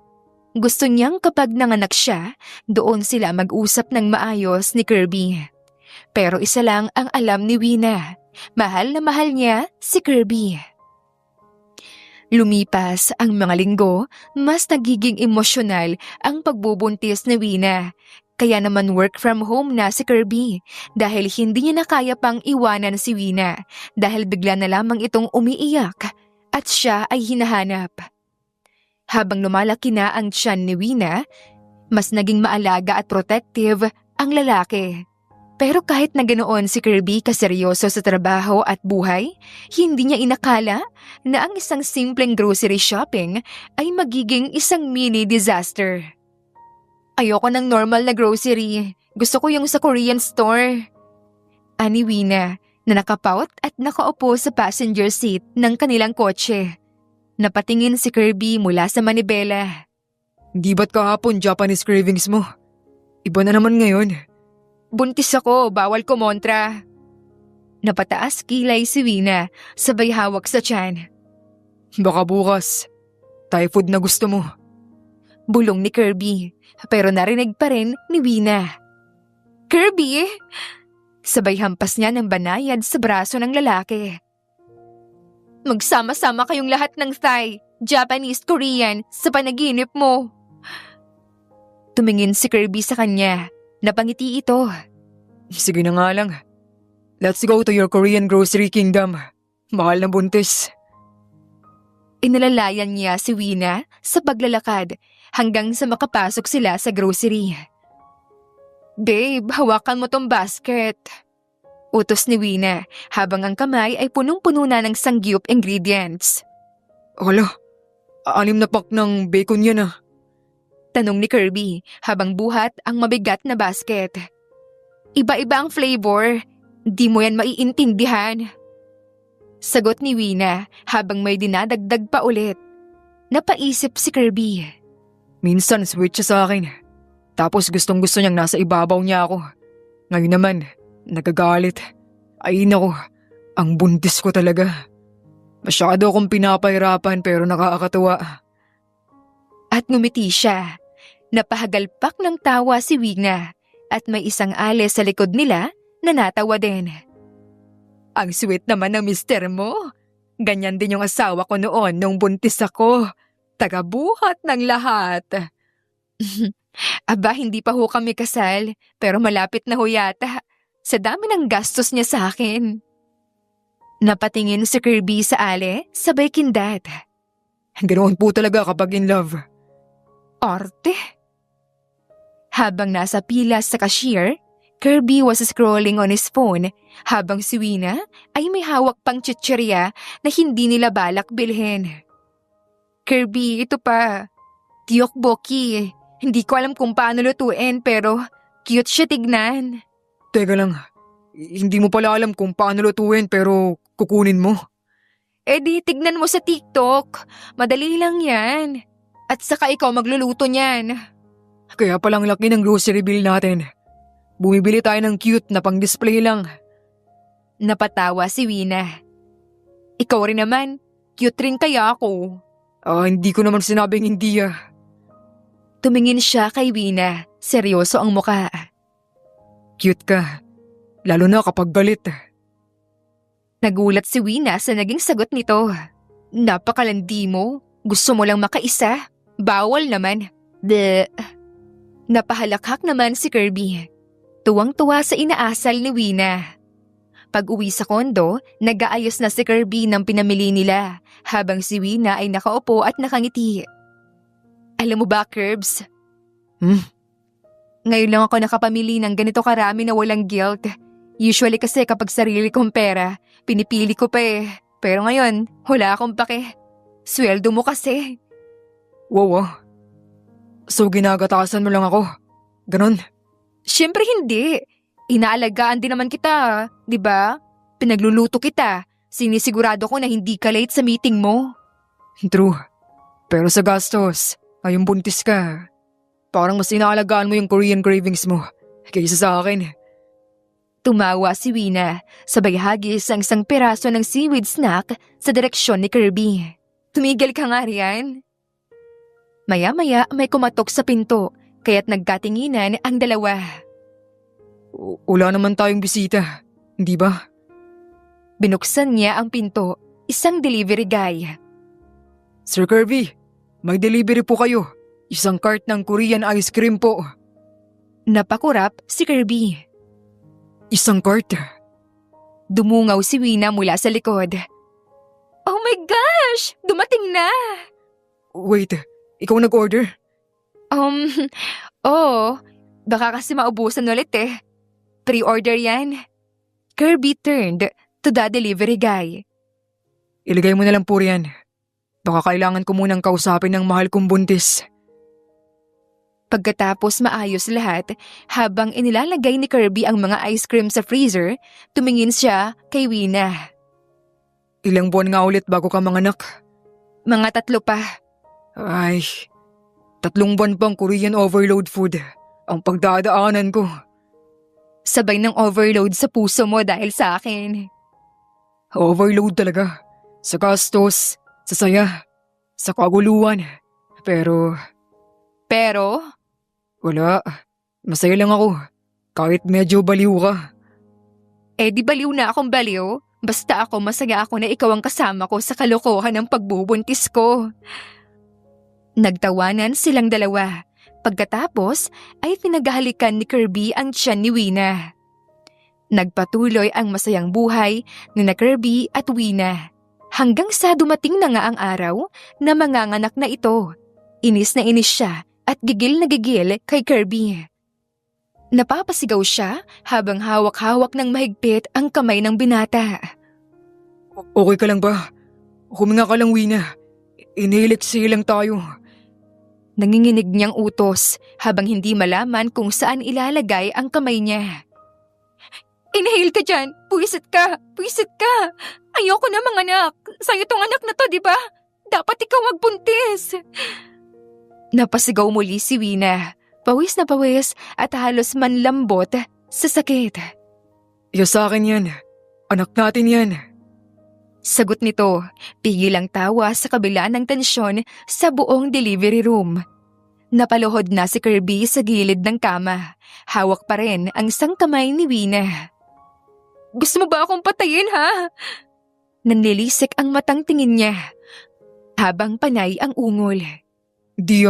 Gusto niyang kapag nanganak siya, doon sila mag-usap ng maayos ni Kirby. Pero isa lang ang alam ni Wina, mahal na mahal niya si Kirby. Lumipas ang mga linggo, mas nagiging emosyonal ang pagbubuntis ni Wina. Kaya naman work from home na si Kirby dahil hindi niya na kaya pang iwanan si Wina dahil bigla na lamang itong umiiyak at siya ay hinahanap. Habang lumalaki na ang tiyan ni Wina, mas naging maalaga at protective ang lalaki. Pero kahit na ganoon si Kirby kaseryoso sa trabaho at buhay, hindi niya inakala na ang isang simpleng grocery shopping ay magiging isang mini disaster. Ayoko ng normal na grocery. Gusto ko yung sa Korean store. Ani Wina na nakapout at nakaupo sa passenger seat ng kanilang kotse. Napatingin si Kirby mula sa manibela. Di ba't kahapon Japanese cravings mo? Iba na naman ngayon. Buntis ako, bawal kumontra. Napataas kilay si Wina, sabay hawak sa tiyan. Baka bukas, Thai food na gusto mo. Bulong ni Kirby, pero narinig pa rin ni Wina. Kirby! Sabay hampas niya ng banayad sa braso ng lalaki. Magsama-sama kayong lahat ng Thai, Japanese, Korean sa panaginip mo. Tumingin si Kirby sa kanya. Napangiti ito. Sige na nga lang. Let's go to your Korean grocery kingdom. Mahal na buntis. Inalalayan niya si Wina sa paglalakad hanggang sa makapasok sila sa grocery. Babe, hawakan mo tong basket. Utos ni Wina habang ang kamay ay punong-puno na ng sangyup ingredients. Hala, 6 na pack ng bacon yan ah. Tanong ni Kirby habang buhat ang mabigat na basket. Iba-iba ang flavor. Di mo yan maiintindihan. Sagot ni Wina habang may dinadagdag pa ulit. Napaisip si Kirby. Minsan sweet siya sa akin. Tapos gustong-gusto niyang nasa ibabaw niya ako. Ngayon naman, nagagalit. Ay nako, ang buntis ko talaga. Masyado akong pinapahirapan pero nakakatuwa. At ngumiti siya. Napahagalpak ng tawa si Wina at may isang ale sa likod nila na natawa din. Ang sweet naman ng mister mo. Ganyan din yung asawa ko noon nung buntis ako. Tagabuhat ng lahat. Aba, hindi pa ho kami kasal, pero malapit na ho yata. Sa dami ng gastos niya sa akin. Napatingin si Kirby sa ale, sabay kindat. Ganoon po talaga kapag in love. Arte? Habang nasa pila sa cashier, Kirby was scrolling on his phone habang si Wina ay may hawak pang chichirya na hindi nila balak bilhin. Kirby, ito pa. Tteokbokki. Hindi ko alam kung paano lutuin pero cute siya tignan. Teka lang, hindi mo pala alam kung paano lutuin pero kukunin mo? Eh di tignan mo sa TikTok. Madali lang yan. At saka ikaw magluluto niyan. Kaya palang laki ng grocery bill natin. Bumibili tayo ng cute na pang-display lang. Napatawa si Wina. Ikaw rin naman, cute rin kaya ako. Hindi ko naman sinabing hindi ah. Tumingin siya kay Wina, seryoso ang muka. Cute ka, lalo na kapag galit. Nagulat si Wina sa naging sagot nito. Napakalandi mo, gusto mo lang makaisa. Bawal naman. Bleh. Napahalakhak naman si Kirby. Tuwang-tuwa sa inaasal ni Wina. Pag-uwi sa kondo, nag-aayos na si Kirby ng pinamili nila habang si Wina ay nakaupo at nakangiti. Alam mo ba, Kirbs? Ngayon lang ako nakapamili ng ganito karami na walang guilt. Usually kasi kapag sarili kong pera, pinipili ko pa eh. Pero ngayon, wala akong pake. Sweldo mo kasi. Wow ah. So ginagatasan mo lang ako? Ganon? Siyempre hindi. Inaalagaan din naman kita, di ba? Pinagluluto kita. Sinisigurado ko na hindi ka late sa meeting mo. True. Pero sa gastos, ngayong buntis ka. Parang mas inaalagaan mo yung Korean cravings mo kaysa sa akin. Tumawa si Wina, sabay hagis ang isang piraso ng seaweed snack sa direksyon ni Kirby. Tumigil ka nga riyan. Maya-maya may kumatok sa pinto, kaya't nagkatinginan ang dalawa. Wala naman tayong bisita, hindi ba? Binuksan niya ang pinto, isang delivery guy. Sir Kirby, may delivery po kayo. Isang cart ng Korean ice cream po. Napakurap si Kirby. Isang cart? Dumungaw si Wina mula sa likod. Oh my gosh! Dumating na! Wait, ikaw nag-order? Oo. Baka kasi maubusan ulit eh. Pre-order yan. Kirby turned to the delivery guy. Ilagay mo na lang po riyan. Baka kailangan ko munang kausapin ng mahal kong buntis. Pagkatapos maayos lahat, habang inilalagay ni Kirby ang mga ice cream sa freezer, tumingin siya kay Wina. Ilang buwan nga ulit bago ka manganak? Mga 3 pa. Ay, 3 buwan pang Korean overload food ang pagdadaanan ko. Sabay ng overload sa puso mo dahil sa akin. Overload talaga. Sa gastos, sa saya, sa kaguluhan. Pero, wala. Masaya lang ako. Kahit medyo baliw ka. Eh di baliw na akong baliw. Basta ako masaya ako na ikaw ang kasama ko sa kalokohan ng pagbubuntis ko. Nagtawanan silang dalawa. Pagkatapos ay pinaghahalikan ni Kirby ang tiyan ni Wina. Nagpatuloy ang masayang buhay ni na Kirby at Wina. Hanggang sa dumating na nga ang araw na manganganak na ito. Inis na inis siya at gigil na gigil kay Kirby. Napapasigaw siya habang hawak-hawak ng mahigpit ang kamay ng binata. Okay ka lang ba? Huminga ka lang, Wina. Inhiliksi lang tayo. Nanginginig niyang utos habang hindi malaman kung saan ilalagay ang kamay niya. Inhale ka dyan! Puwisit ka! Puwisit ka! Ayoko na manganak! Sa'yo tong anak na to, di ba? Dapat ikaw magbuntis! Napasigaw muli si Wina. Pawis na pawis at halos manlambot sa sakit. Sa akin yan. Anak natin yan. Sagot nito, pigil ang tawa sa kabila ng tensyon sa buong delivery room. Napaluhod na si Kirby sa gilid ng kama. Hawak pa rin ang isang kamay ni Wina. Gusto mo ba akong patayin, ha? Nanlilisik ang matang tingin niya habang panay ang ungol. Di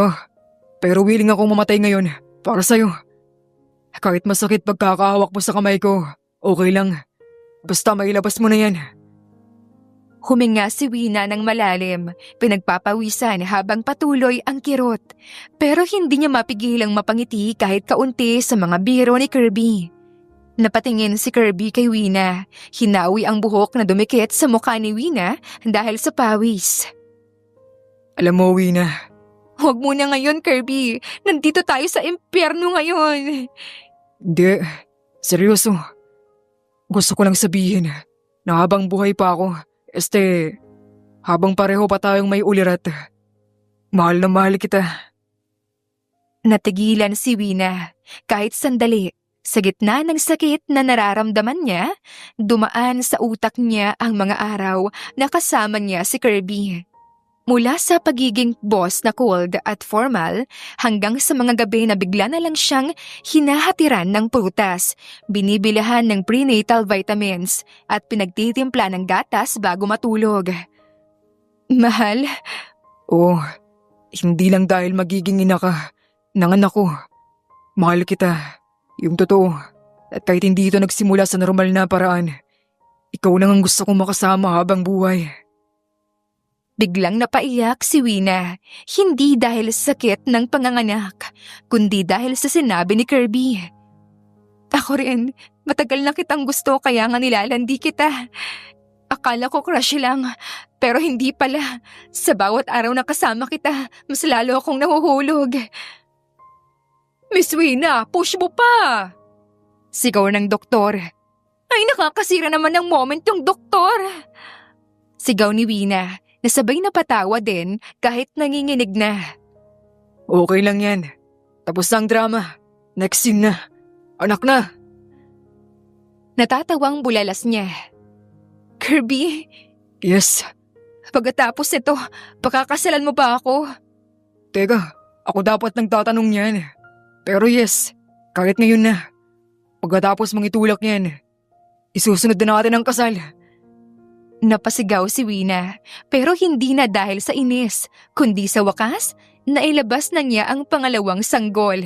pero willing akong mamatay ngayon para sa'yo. Kahit masakit pagkakahawak mo sa kamay ko, okay lang. Basta mailabas mo na yan. Huminga si Wina ng malalim, pinagpapawisan habang patuloy ang kirot. Pero hindi niya mapigilang mapangiti kahit kaunti sa mga biro ni Kirby. Napatingin si Kirby kay Wina, hinawi ang buhok na dumikit sa mukha ni Wina dahil sa pawis. Alam mo, Wina, Huwag muna ngayon, Kirby. Nandito tayo sa impyerno ngayon. Di, seryoso. Gusto ko lang sabihin na habang buhay pa ako, habang pareho pa tayong may ulirat, mahal na mahal kita. Natigilan si Wina. Kahit sandali, sa gitna ng sakit na nararamdaman niya, dumaan sa utak niya ang mga araw na kasama niya si Kirby. Mula sa pagiging boss na cold at formal hanggang sa mga gabi na bigla na lang siyang hinahatiran ng prutas, binibilihan ng prenatal vitamins at pinagtitimpla ng gatas bago matulog. Mahal? Oo, hindi lang dahil magiging ina ka ng anak ko. Mahal kita, yung totoo. At kahit hindi ito nagsimula sa normal na paraan, ikaw lang ang gusto kong makasama habang buhay. Biglang napaiyak si Wina, hindi dahil sa sakit ng panganganak, kundi dahil sa sinabi ni Kirby. Ako rin, matagal na kitang gusto kaya nga nilalandi kita. Akala ko crush lang, pero hindi pala. Sa bawat araw na kasama kita, mas lalo akong nahuhulog. Miss Wina, push mo pa! Sigaw ng doktor. Ay, nakakasira naman ng moment yung doktor! Sigaw ni Wina. Nasabay na patawa din kahit nanginginig na. Okay lang yan. Tapos na ang drama. Next scene na. Anak na. Natatawang bulalas niya. Kirby, Yes. pagkatapos nito, pakakasalan mo ba ako? Teka, ako dapat nang tatanong niyan. Pero yes, kahit ngayon na. Pagkatapos mong itulak yan, isusunod na natin ang kasal. Napasigaw si Wina, pero hindi na dahil sa inis, kundi sa wakas, nailabas na niya ang pangalawang sanggol.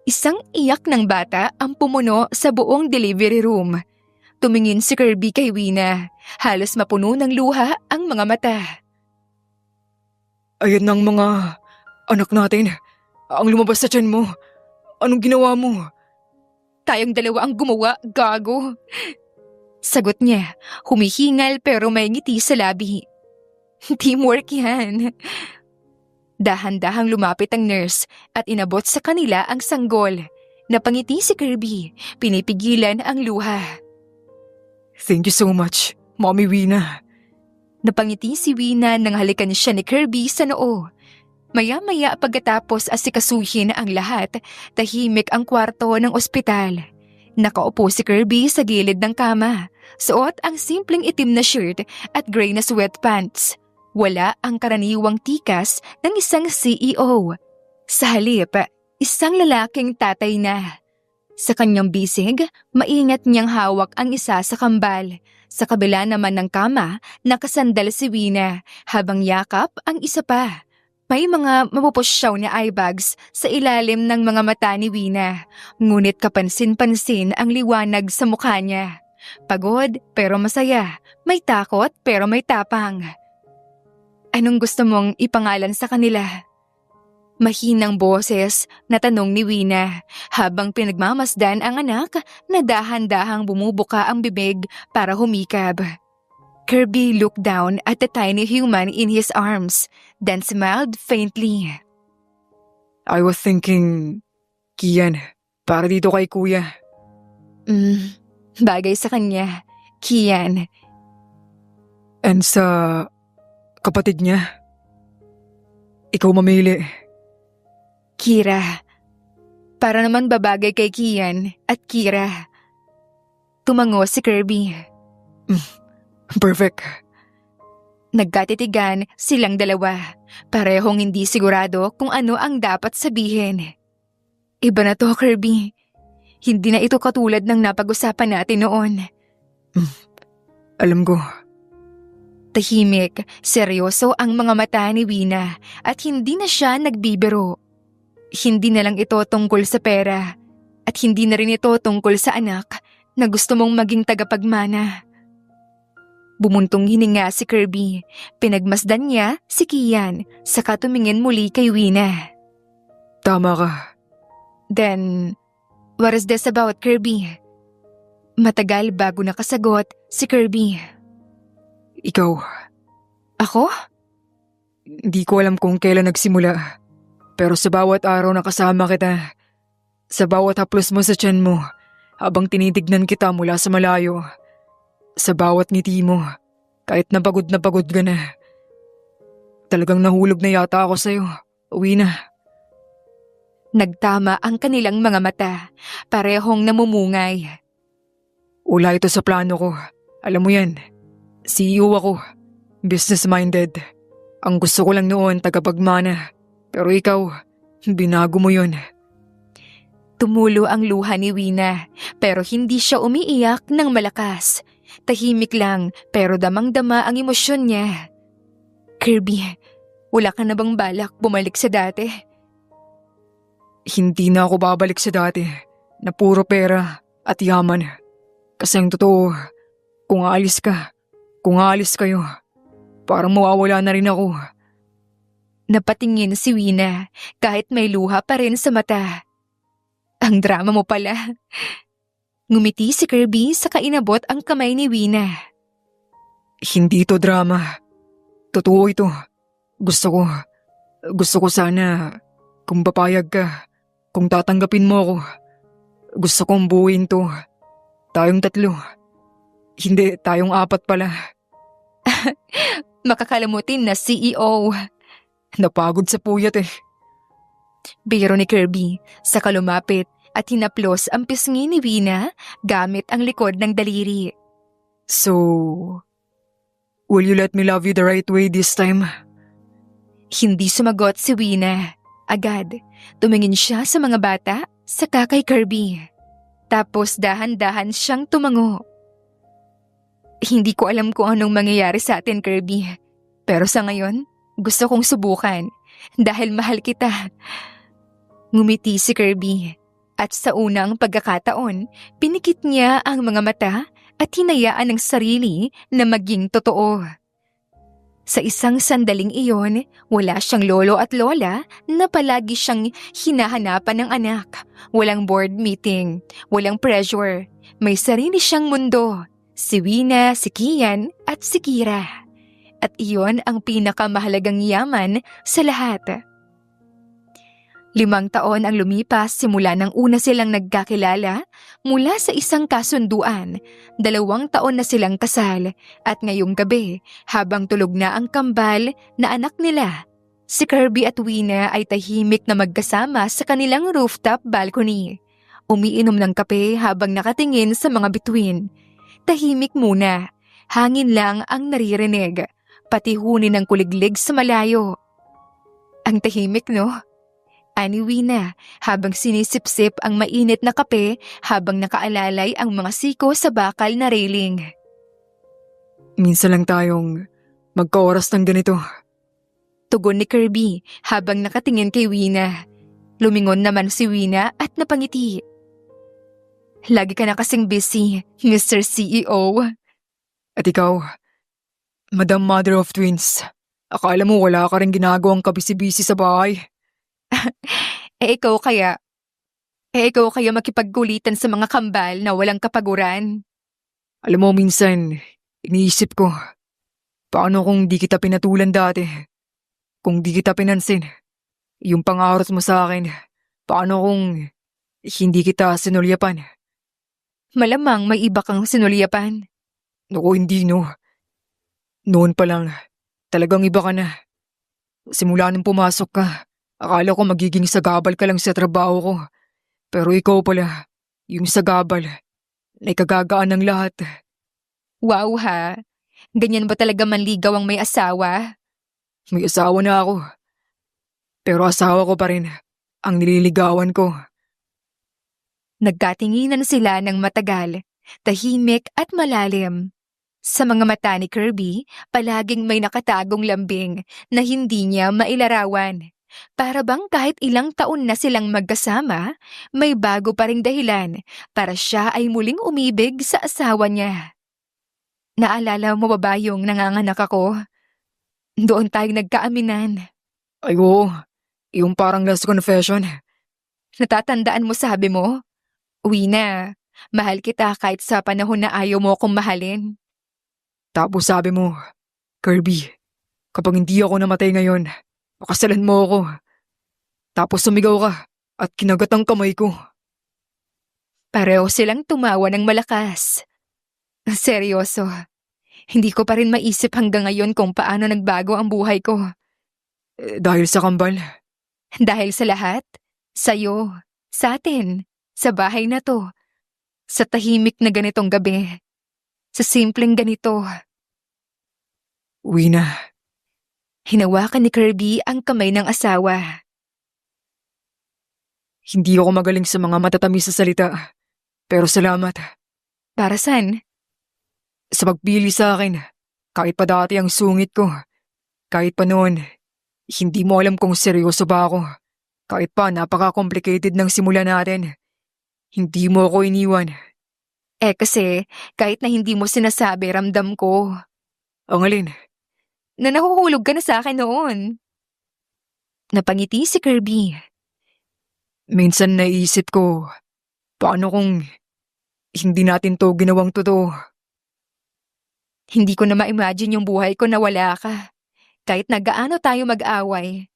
Isang iyak ng bata ang pumuno sa buong delivery room. Tumingin si Kirby kay Wina, halos mapuno ng luha ang mga mata. Ayan ang mga anak natin. Ang lumabas sa tiyan mo. Anong ginawa mo? Tayong dalawa ang gumawa, gago. Sagot niya, humihingal pero may ngiti sa labi. Teamwork yan. Dahan-dahang lumapit ang nurse at inabot sa kanila ang sanggol. Napangiti si Kirby, pinipigilan ang luha. Thank you so much, Mommy Wina. Napangiti si Wina nang halikan siya ni Kirby sa noo. Maya-maya pagkatapos asikasuhin ang lahat, tahimik ang kwarto ng ospital. Nakaupo si Kirby sa gilid ng kama. Suot ang simpleng itim na shirt at gray na sweatpants. Wala ang karaniwang tikas ng isang CEO. Sa halip, isang lalaking tatay na. Sa kanyang bisig, maingat niyang hawak ang isa sa kambal. Sa kabila naman ng kama, nakasandal si Wina habang yakap ang isa pa. May mga mapupusyaw na eye bags sa ilalim ng mga mata ni Wina, ngunit kapansin-pansin ang liwanag sa mukha niya. Pagod pero masaya, may takot pero may tapang. Anong gusto mong ipangalan sa kanila? Mahinang boses na tanong ni Wina habang pinagmamasdan ang anak na dahan-dahang bumubuka ang bibig para humikab. Kirby looked down at the tiny human in his arms, then smiled faintly. I was thinking, Kian, para dito kay kuya. Bagay sa kanya, Kian. And sa kapatid niya, ikaw mamili. Kira. Para naman babagay kay Kian at Kira. Tumango si Kirby. Perfect. Nagkatitigan silang dalawa, parehong hindi sigurado kung ano ang dapat sabihin. Iba na to, Kirby. Hindi na ito katulad ng napag-usapan natin noon. Alam ko. Tahimik, seryoso ang mga mata ni Wina at hindi na siya nagbibiro. Hindi na lang ito tungkol sa pera at hindi na rin ito tungkol sa anak na gusto mong maging tagapagmana. Bumuntong hininga si Kirby. Pinagmasdan niya si Kian, saka tumingin muli kay Wina. Tama ka. Then, what is this about, Kirby? Matagal bago nakasagot si Kirby. Ikaw. Ako? Hindi ko alam kung kailan nagsimula. Pero sa bawat araw na kasama kita, sa bawat haplos mo sa tiyan mo, habang tinitignan kita mula sa malayo, sa bawat ngiti mo, kahit na pagod ka na. Talagang nahulog na yata ako sa'yo. Uwi na. Nagtama ang kanilang mga mata, parehong namumungay. Wala ito sa plano ko. Alam mo yan. CEO ako. Business-minded. Ang gusto ko lang noon tagapagmana. Pero ikaw, binago mo yun. Tumulo ang luha ni Wina, pero hindi siya umiiyak ng malakas. Tahimik lang, pero damang-dama ang emosyon niya. Kirby, wala ka na bang balak bumalik sa dati? Hindi na ako babalik sa dati, na puro pera at yaman. Kasi ang totoo, kung aalis kayo, parang mawawala na rin ako. Napatingin si Wina, kahit may luha pa rin sa mata. Ang drama mo pala. Ngumiti si Kirby sa kainabot ang kamay ni Wina. Hindi ito drama. Totoo ito. Gusto ko sana kung papayag ka, kung tatanggapin mo ako. Gusto kong buuin to. Tayong 3. Hindi, tayong 4 pala. Makakalamutin na CEO. Napagod sa puyat eh. Biro ni Kirby, saka lumapit at hinaplos ang pisngi ni Wina gamit ang likod ng daliri. So, will you let me love you the right way this time? Hindi sumagot si Wina. Agad, tumingin siya sa mga bata, saka kay Kirby. Tapos dahan-dahan siyang tumango. Hindi ko alam kung anong mangyayari sa atin, Kirby. Pero sa ngayon, gusto kong subukan dahil mahal kita. Ngumiti si Kirby. At sa unang pagkakataon, pinikit niya ang mga mata at hinayaan ng sarili na maging totoo. Sa isang sandaling iyon, wala siyang lolo at lola na palagi siyang hinahanapan ng anak. Walang board meeting, walang pressure. May sarili siyang mundo. Si Wina, si Kian at si Kira. At iyon ang pinakamahalagang yaman sa lahat. 5 taon ang lumipas simula nang una silang nagkakilala mula sa isang kasunduan. 2 taon na silang kasal at ngayong gabi habang tulog na ang kambal na anak nila, si Kirby at Wina ay tahimik na magkasama sa kanilang rooftop balcony. Umiinom ng kape habang nakatingin sa mga bituin. Tahimik muna, hangin lang ang naririnig, pati huni ng kuliglig sa malayo. Ang tahimik, no? Ani Wina habang sinisipsip ang mainit na kape habang nakaalalay ang mga siko sa bakal na railing. Minsan lang tayong magkaoras ng ganito. Tugon ni Kirby habang nakatingin kay Wina. Lumingon naman si Wina at napangiti. Lagi ka na kasing busy, Mr. CEO. At ikaw, Madam Mother of Twins, akala mo wala ka rin ginagawang kabisi-bisi sa bahay? Eh ikaw kaya? Ikaw kaya makipagkulitan sa mga kambal na walang kapaguran? Alam mo, minsan, iniisip ko, paano kung di kita pinatulan dati? Kung di kita pinansin, yung pangarot mo sa akin, paano kung hindi kita sinulyapan? Malamang may iba kang sinulyapan. Naku, hindi no. Noon pa lang, talagang iba ka na. Simula nung pumasok ka, akala ko magiging sagabal ka lang sa trabaho ko. Pero ikaw pala, yung sagabal, na ikagagaan ng lahat. Wow ha, ganyan ba talaga manligaw ang may asawa? May asawa na ako. Pero asawa ko pa rin ang nililigawan ko. Nagkatinginan sila ng matagal, tahimik at malalim. Sa mga mata ni Kirby, palaging may nakatagong lambing na hindi niya mailarawan. Para bang kahit ilang taon na silang magkasama, may bago pa ring dahilan para siya ay muling umibig sa asawa niya. Naalala mo ba yung nanganganak ako? Doon tayo nagkaaminan. Ay oo, yung parang last confession. Natatandaan mo sabi mo? Uwi na, mahal kita kahit sa panahon na ayaw mo akong mahalin. Tapos sabi mo, Kirby, kapag hindi ako namatay ngayon, pakasalan mo ako. Tapos sumigaw ka at kinagat ang kamay ko. Pareho silang tumawa ng malakas. Seryoso, hindi ko pa rin maisip hanggang ngayon kung paano nagbago ang buhay ko. Dahil sa kambal. Dahil sa lahat, sa'yo, sa atin, sa bahay na to, sa tahimik na ganitong gabi, sa simpleng ganito. Uwi na. Hinawakan ni Kirby ang kamay ng asawa. Hindi ako magaling sa mga matatamis sa salita. Pero salamat. Para saan? Sa pagpili sa akin, kahit pa dati ang sungit ko. Kahit pa noon, hindi mo alam kung seryoso ba ako. Kahit pa napaka-complicated ng simula natin. Hindi mo ako iniwan. Kasi kahit na hindi mo sinasabi, ramdam ko Ang alin? na nahuhulog ka na sa akin noon. Napangiti si Kirby. Minsan naisip ko, paano kung hindi natin to ginawang totoo? Hindi ko na ma-imagine yung buhay ko na wala ka. Kahit na gaano tayo mag-away,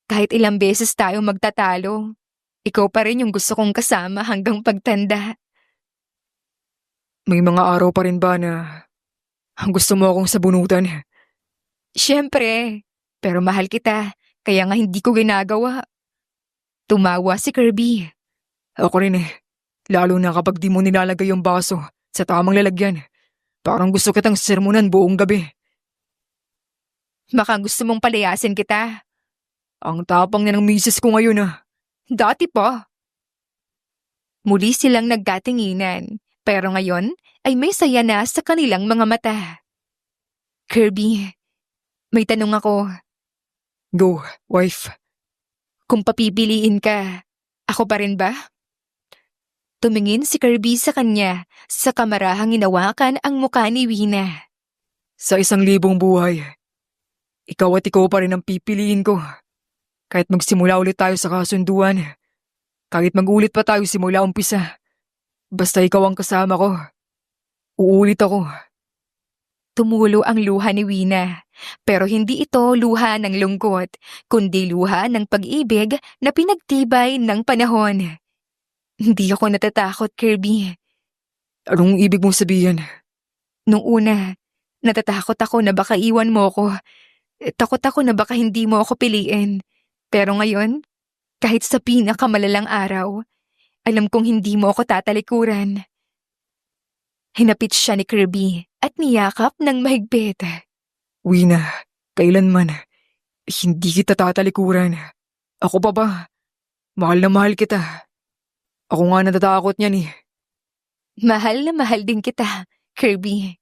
kahit ilang beses tayo magtatalo, ikaw pa rin yung gusto kong kasama hanggang pagtanda. May mga araw pa rin ba na gusto mo akong sabunutan? Siyempre, pero mahal kita, kaya nga hindi ko ginagawa. Tumawa si Kirby. Ako rin lalo na kapag di mo nilalagay yung baso sa tamang lalagyan. Parang gusto kitang sermonan buong gabi. Baka gusto mong palayasin kita. Ang tapang na ng misis ko ngayon Dati pa. Muli silang nagkatinginan, pero ngayon ay may saya na sa kanilang mga mata. Kirby, may tanong ako. Go, wife. Kung papipiliin ka, ako pa rin ba? Tumingin si Kirby sa kanya, sa kamarahang hinawakan ang mukha ni Wina. Sa 1,000 buhay, ikaw at ikaw pa rin ang pipiliin ko. Kahit magsimula ulit tayo sa kasunduan, kahit mag-ulit pa tayo simula umpisa, basta ikaw ang kasama ko, uulit ako. Tumulo ang luha ni Wina, pero hindi ito luha ng lungkot, kundi luha ng pag-ibig na pinagtibay ng panahon. Hindi ako natatakot, Kirby. Anong ibig mong sabihin? Nung una, natatakot ako na baka iwan mo ko. Takot ako na baka hindi mo ako piliin. Pero ngayon, kahit sa pinakamalalang araw, alam kong hindi mo ako tatalikuran. Hinapit siya ni Kirby at niyakap ng mahigpit. Wina, kailanman, hindi kita tatalikuran. Ako pa ba? Mahal na mahal kita. Ako nga natatakot niyan Mahal na mahal din kita, Kirby.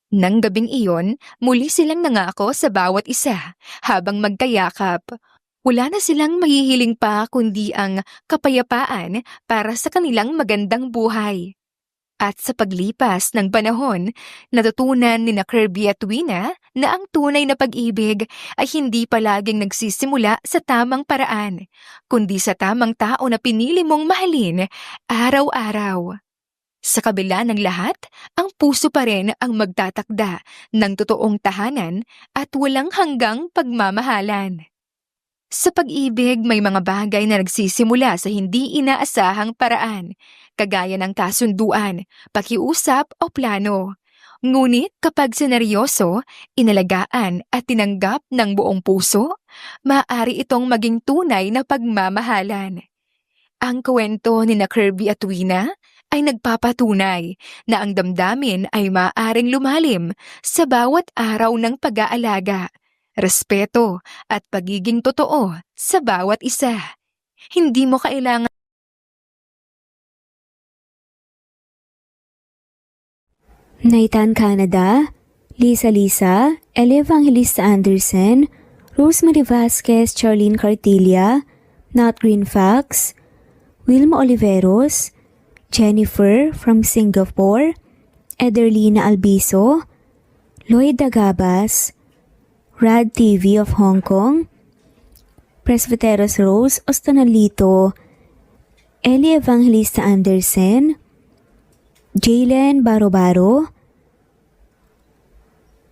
Nang gabing iyon, muli silang nangako sa bawat isa habang magkayakap. Wala na silang mahihiling pa kundi ang kapayapaan para sa kanilang magandang buhay. At sa paglipas ng panahon, natutunan ni na Kirby at Wina na ang tunay na pag-ibig ay hindi palaging nagsisimula sa tamang paraan, kundi sa tamang tao na pinili mong mahalin araw-araw. Sa kabila ng lahat, ang puso pa rin ang magtatakda ng totoong tahanan at walang hanggang pagmamahalan. Sa pag-ibig, may mga bagay na nagsisimula sa hindi inaasahang paraan, kagaya ng kasunduan, pakiusap o plano. Ngunit kapag sineryoso, inalagaan at tinanggap ng buong puso, maaari itong maging tunay na pagmamahalan. Ang kwento ni na Kirby at Wina ay nagpapatunay na ang damdamin ay maaaring lumalim sa bawat araw ng pag-aalaga, respeto at pagiging totoo sa bawat isa. Hindi mo kailangan Naitan Canada, Lisa Lisa, Elia Evangelista Anderson, Rosemary Vasquez, Charlene Cartilla, Nat Greenfax, Wilma Oliveros, Jennifer from Singapore, Ederlina Albiso, Lloyd Dagabas, Rad TV of Hong Kong, Presbyteros Rose Ostanalito, Eli Evangelista Anderson, Jalen Barobaro,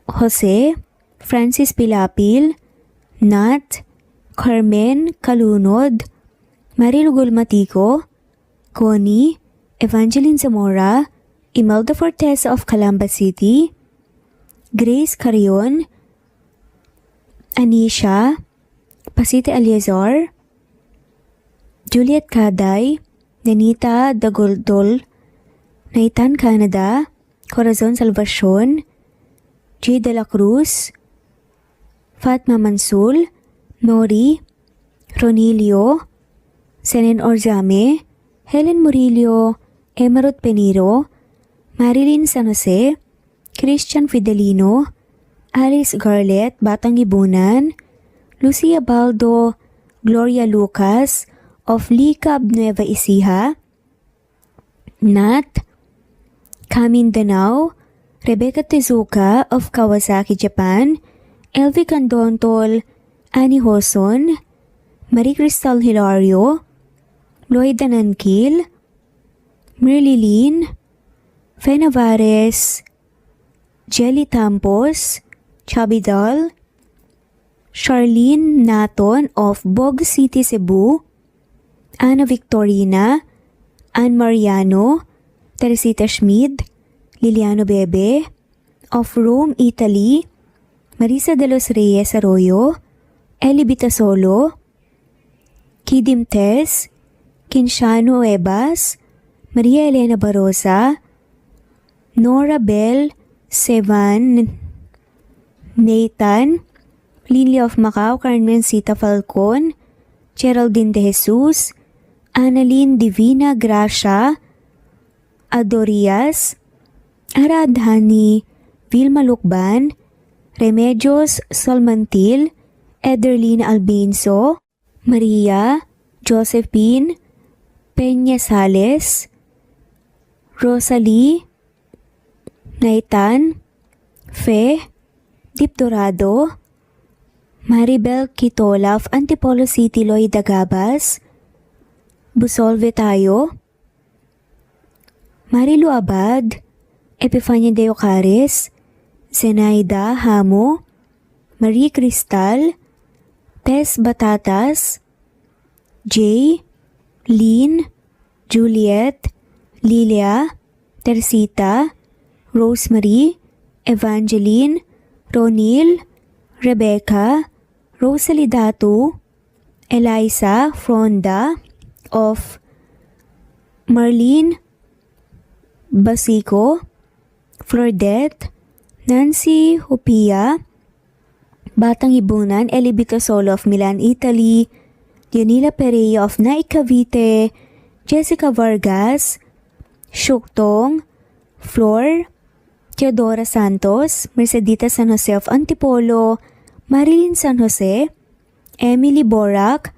Jose, Francis Pilapil, Nat, Carmen Kalunod, Maril Gulmatico, Connie, Evangeline Zamora, Imelda Fortesa of Calamba City, Grace Carion, Anisha, Pasite Aliazar, Juliet Kaday, Nanita Dagoldol, Naitan Canada, Corazon Salvacion, J. De La Cruz, Fatma Mansul, Nori, Ronilio, Senen Orzame, Helen Murillo, Emerald Peniro, Marilyn San Jose, Christian Fidelino, Alice Garlet, Batang Ibunan, Lucia Baldo, Gloria Lucas of Licab Nueva Ecija, Nat, Kamindanao, Rebecca Tezuka of Kawasaki, Japan, Elvi Candontol, Annie Hoson, Marie Cristal Hilario, Lloyd Danankil, Merlilyn, Fe Navares, Jelly Tampos, Chubby Doll, Charlene Naton of Bog City, Cebu, Ana Victorina, Ann Mariano, Teresita Schmid, Liliano Bebe, of Rome, Italy, Marisa de los Reyes Arroyo, Eli Bitasolo, Kidim Tess, Kinshano Ebas, Maria Elena Barosa, Nora Bell, Sevan, Nathan, Lilia of Macau, Carmen Sita Falcon, Geraldine De Jesus, Annalyn Divina Gracia, Adorias, Aradhani, Vilma Lukban, Remedios Solmantil, Ederlina Albinso, Maria, Josephine, Peña Sales, Rosalie, Naitan, Fe, Dip Dorado, Maribel Quitola of Antipolo City, Lloyd Dagabas, Busolve Tayo, Marilu Abad, Epifania de Ocares, Zenaida Hamo, Marie Cristal, Tess Batatas, Jay, Lynn, Juliet, Lilia, Teresita, Rosemary, Evangeline, Ronil, Rebecca, Rosalie Datu, Eliza Fronda of Marlene Basico, Flordette, Nancy Hupia, Batang Ibunan, Eli Bitasolo of Milan, Italy, Dionila Pereira of Naik Cavite, Jessica Vargas, Shuktong, Flor, Teodora Santos, Mercedita San Jose of Antipolo, Marilyn San Jose, Emily Borac,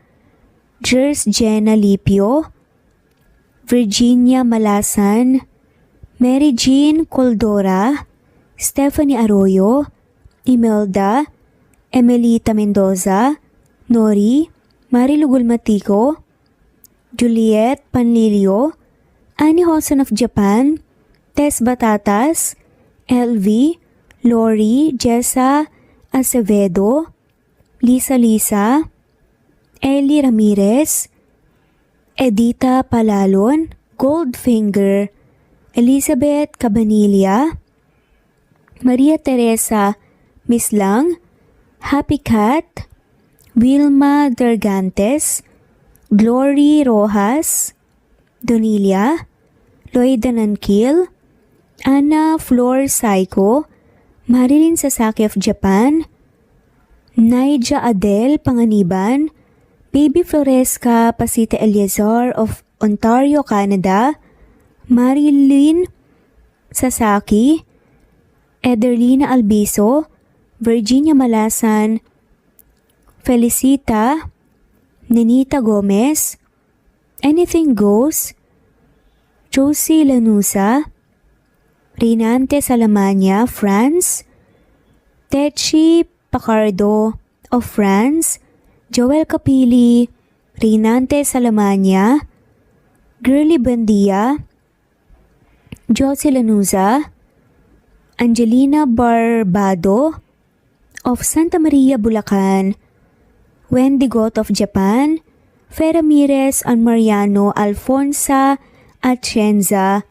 Jers Jenna Lipio, Virginia Malasan, Mary Jean Coldora, Stephanie Arroyo, Imelda, Emelita Mendoza, Nori, Marilu Gulmatico, Juliet Panlilio, Annie Hosen of Japan, Tess Batatas, LV, Lori, Jessa Acevedo, Lisa, Ellie Ramirez, Edita Palalon, Goldfinger, Elizabeth Cabanilla, Maria Teresa Mislang, Happy Cat, Wilma Dergantes, Glory Rojas, Donilia, Loida Nankil, Anna Flor Saiko, Marilyn Sasaki of Japan, Naija Adele Panganiban, Baby Floresca Pasita Eliazar of Ontario, Canada, Marilyn Sasaki, Ederlina Albiso, Virginia Malasan, Felicita, Nenita Gomez, Anything Goes, Josie Lanusa, Rinante Salamania, France, Techi Pacardo of France, Joel Capili, Rinante Salamania, Girly Bandia, Josie Lanusa, Angelina Barbado of Santa Maria, Bulacan, Wendy Got of Japan, Fe Ramirez and Mariano Alfonsa Atienza,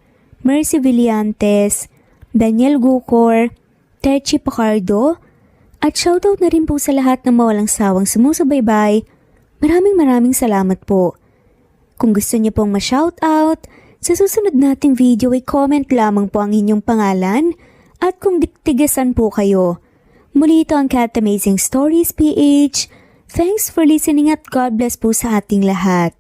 Mercy Villantes, Daniel Gucor, Techi Pacardo, at shoutout na rin po sa lahat ng mawalang sawang sumusubaybay. Maraming salamat po. Kung gusto niyo pong ma-shoutout, sa susunod nating video ay comment lamang po ang inyong pangalan at kung diktigasan po kayo. Muli ito ang Cat Amazing Stories PH. Thanks for listening at God bless po sa ating lahat.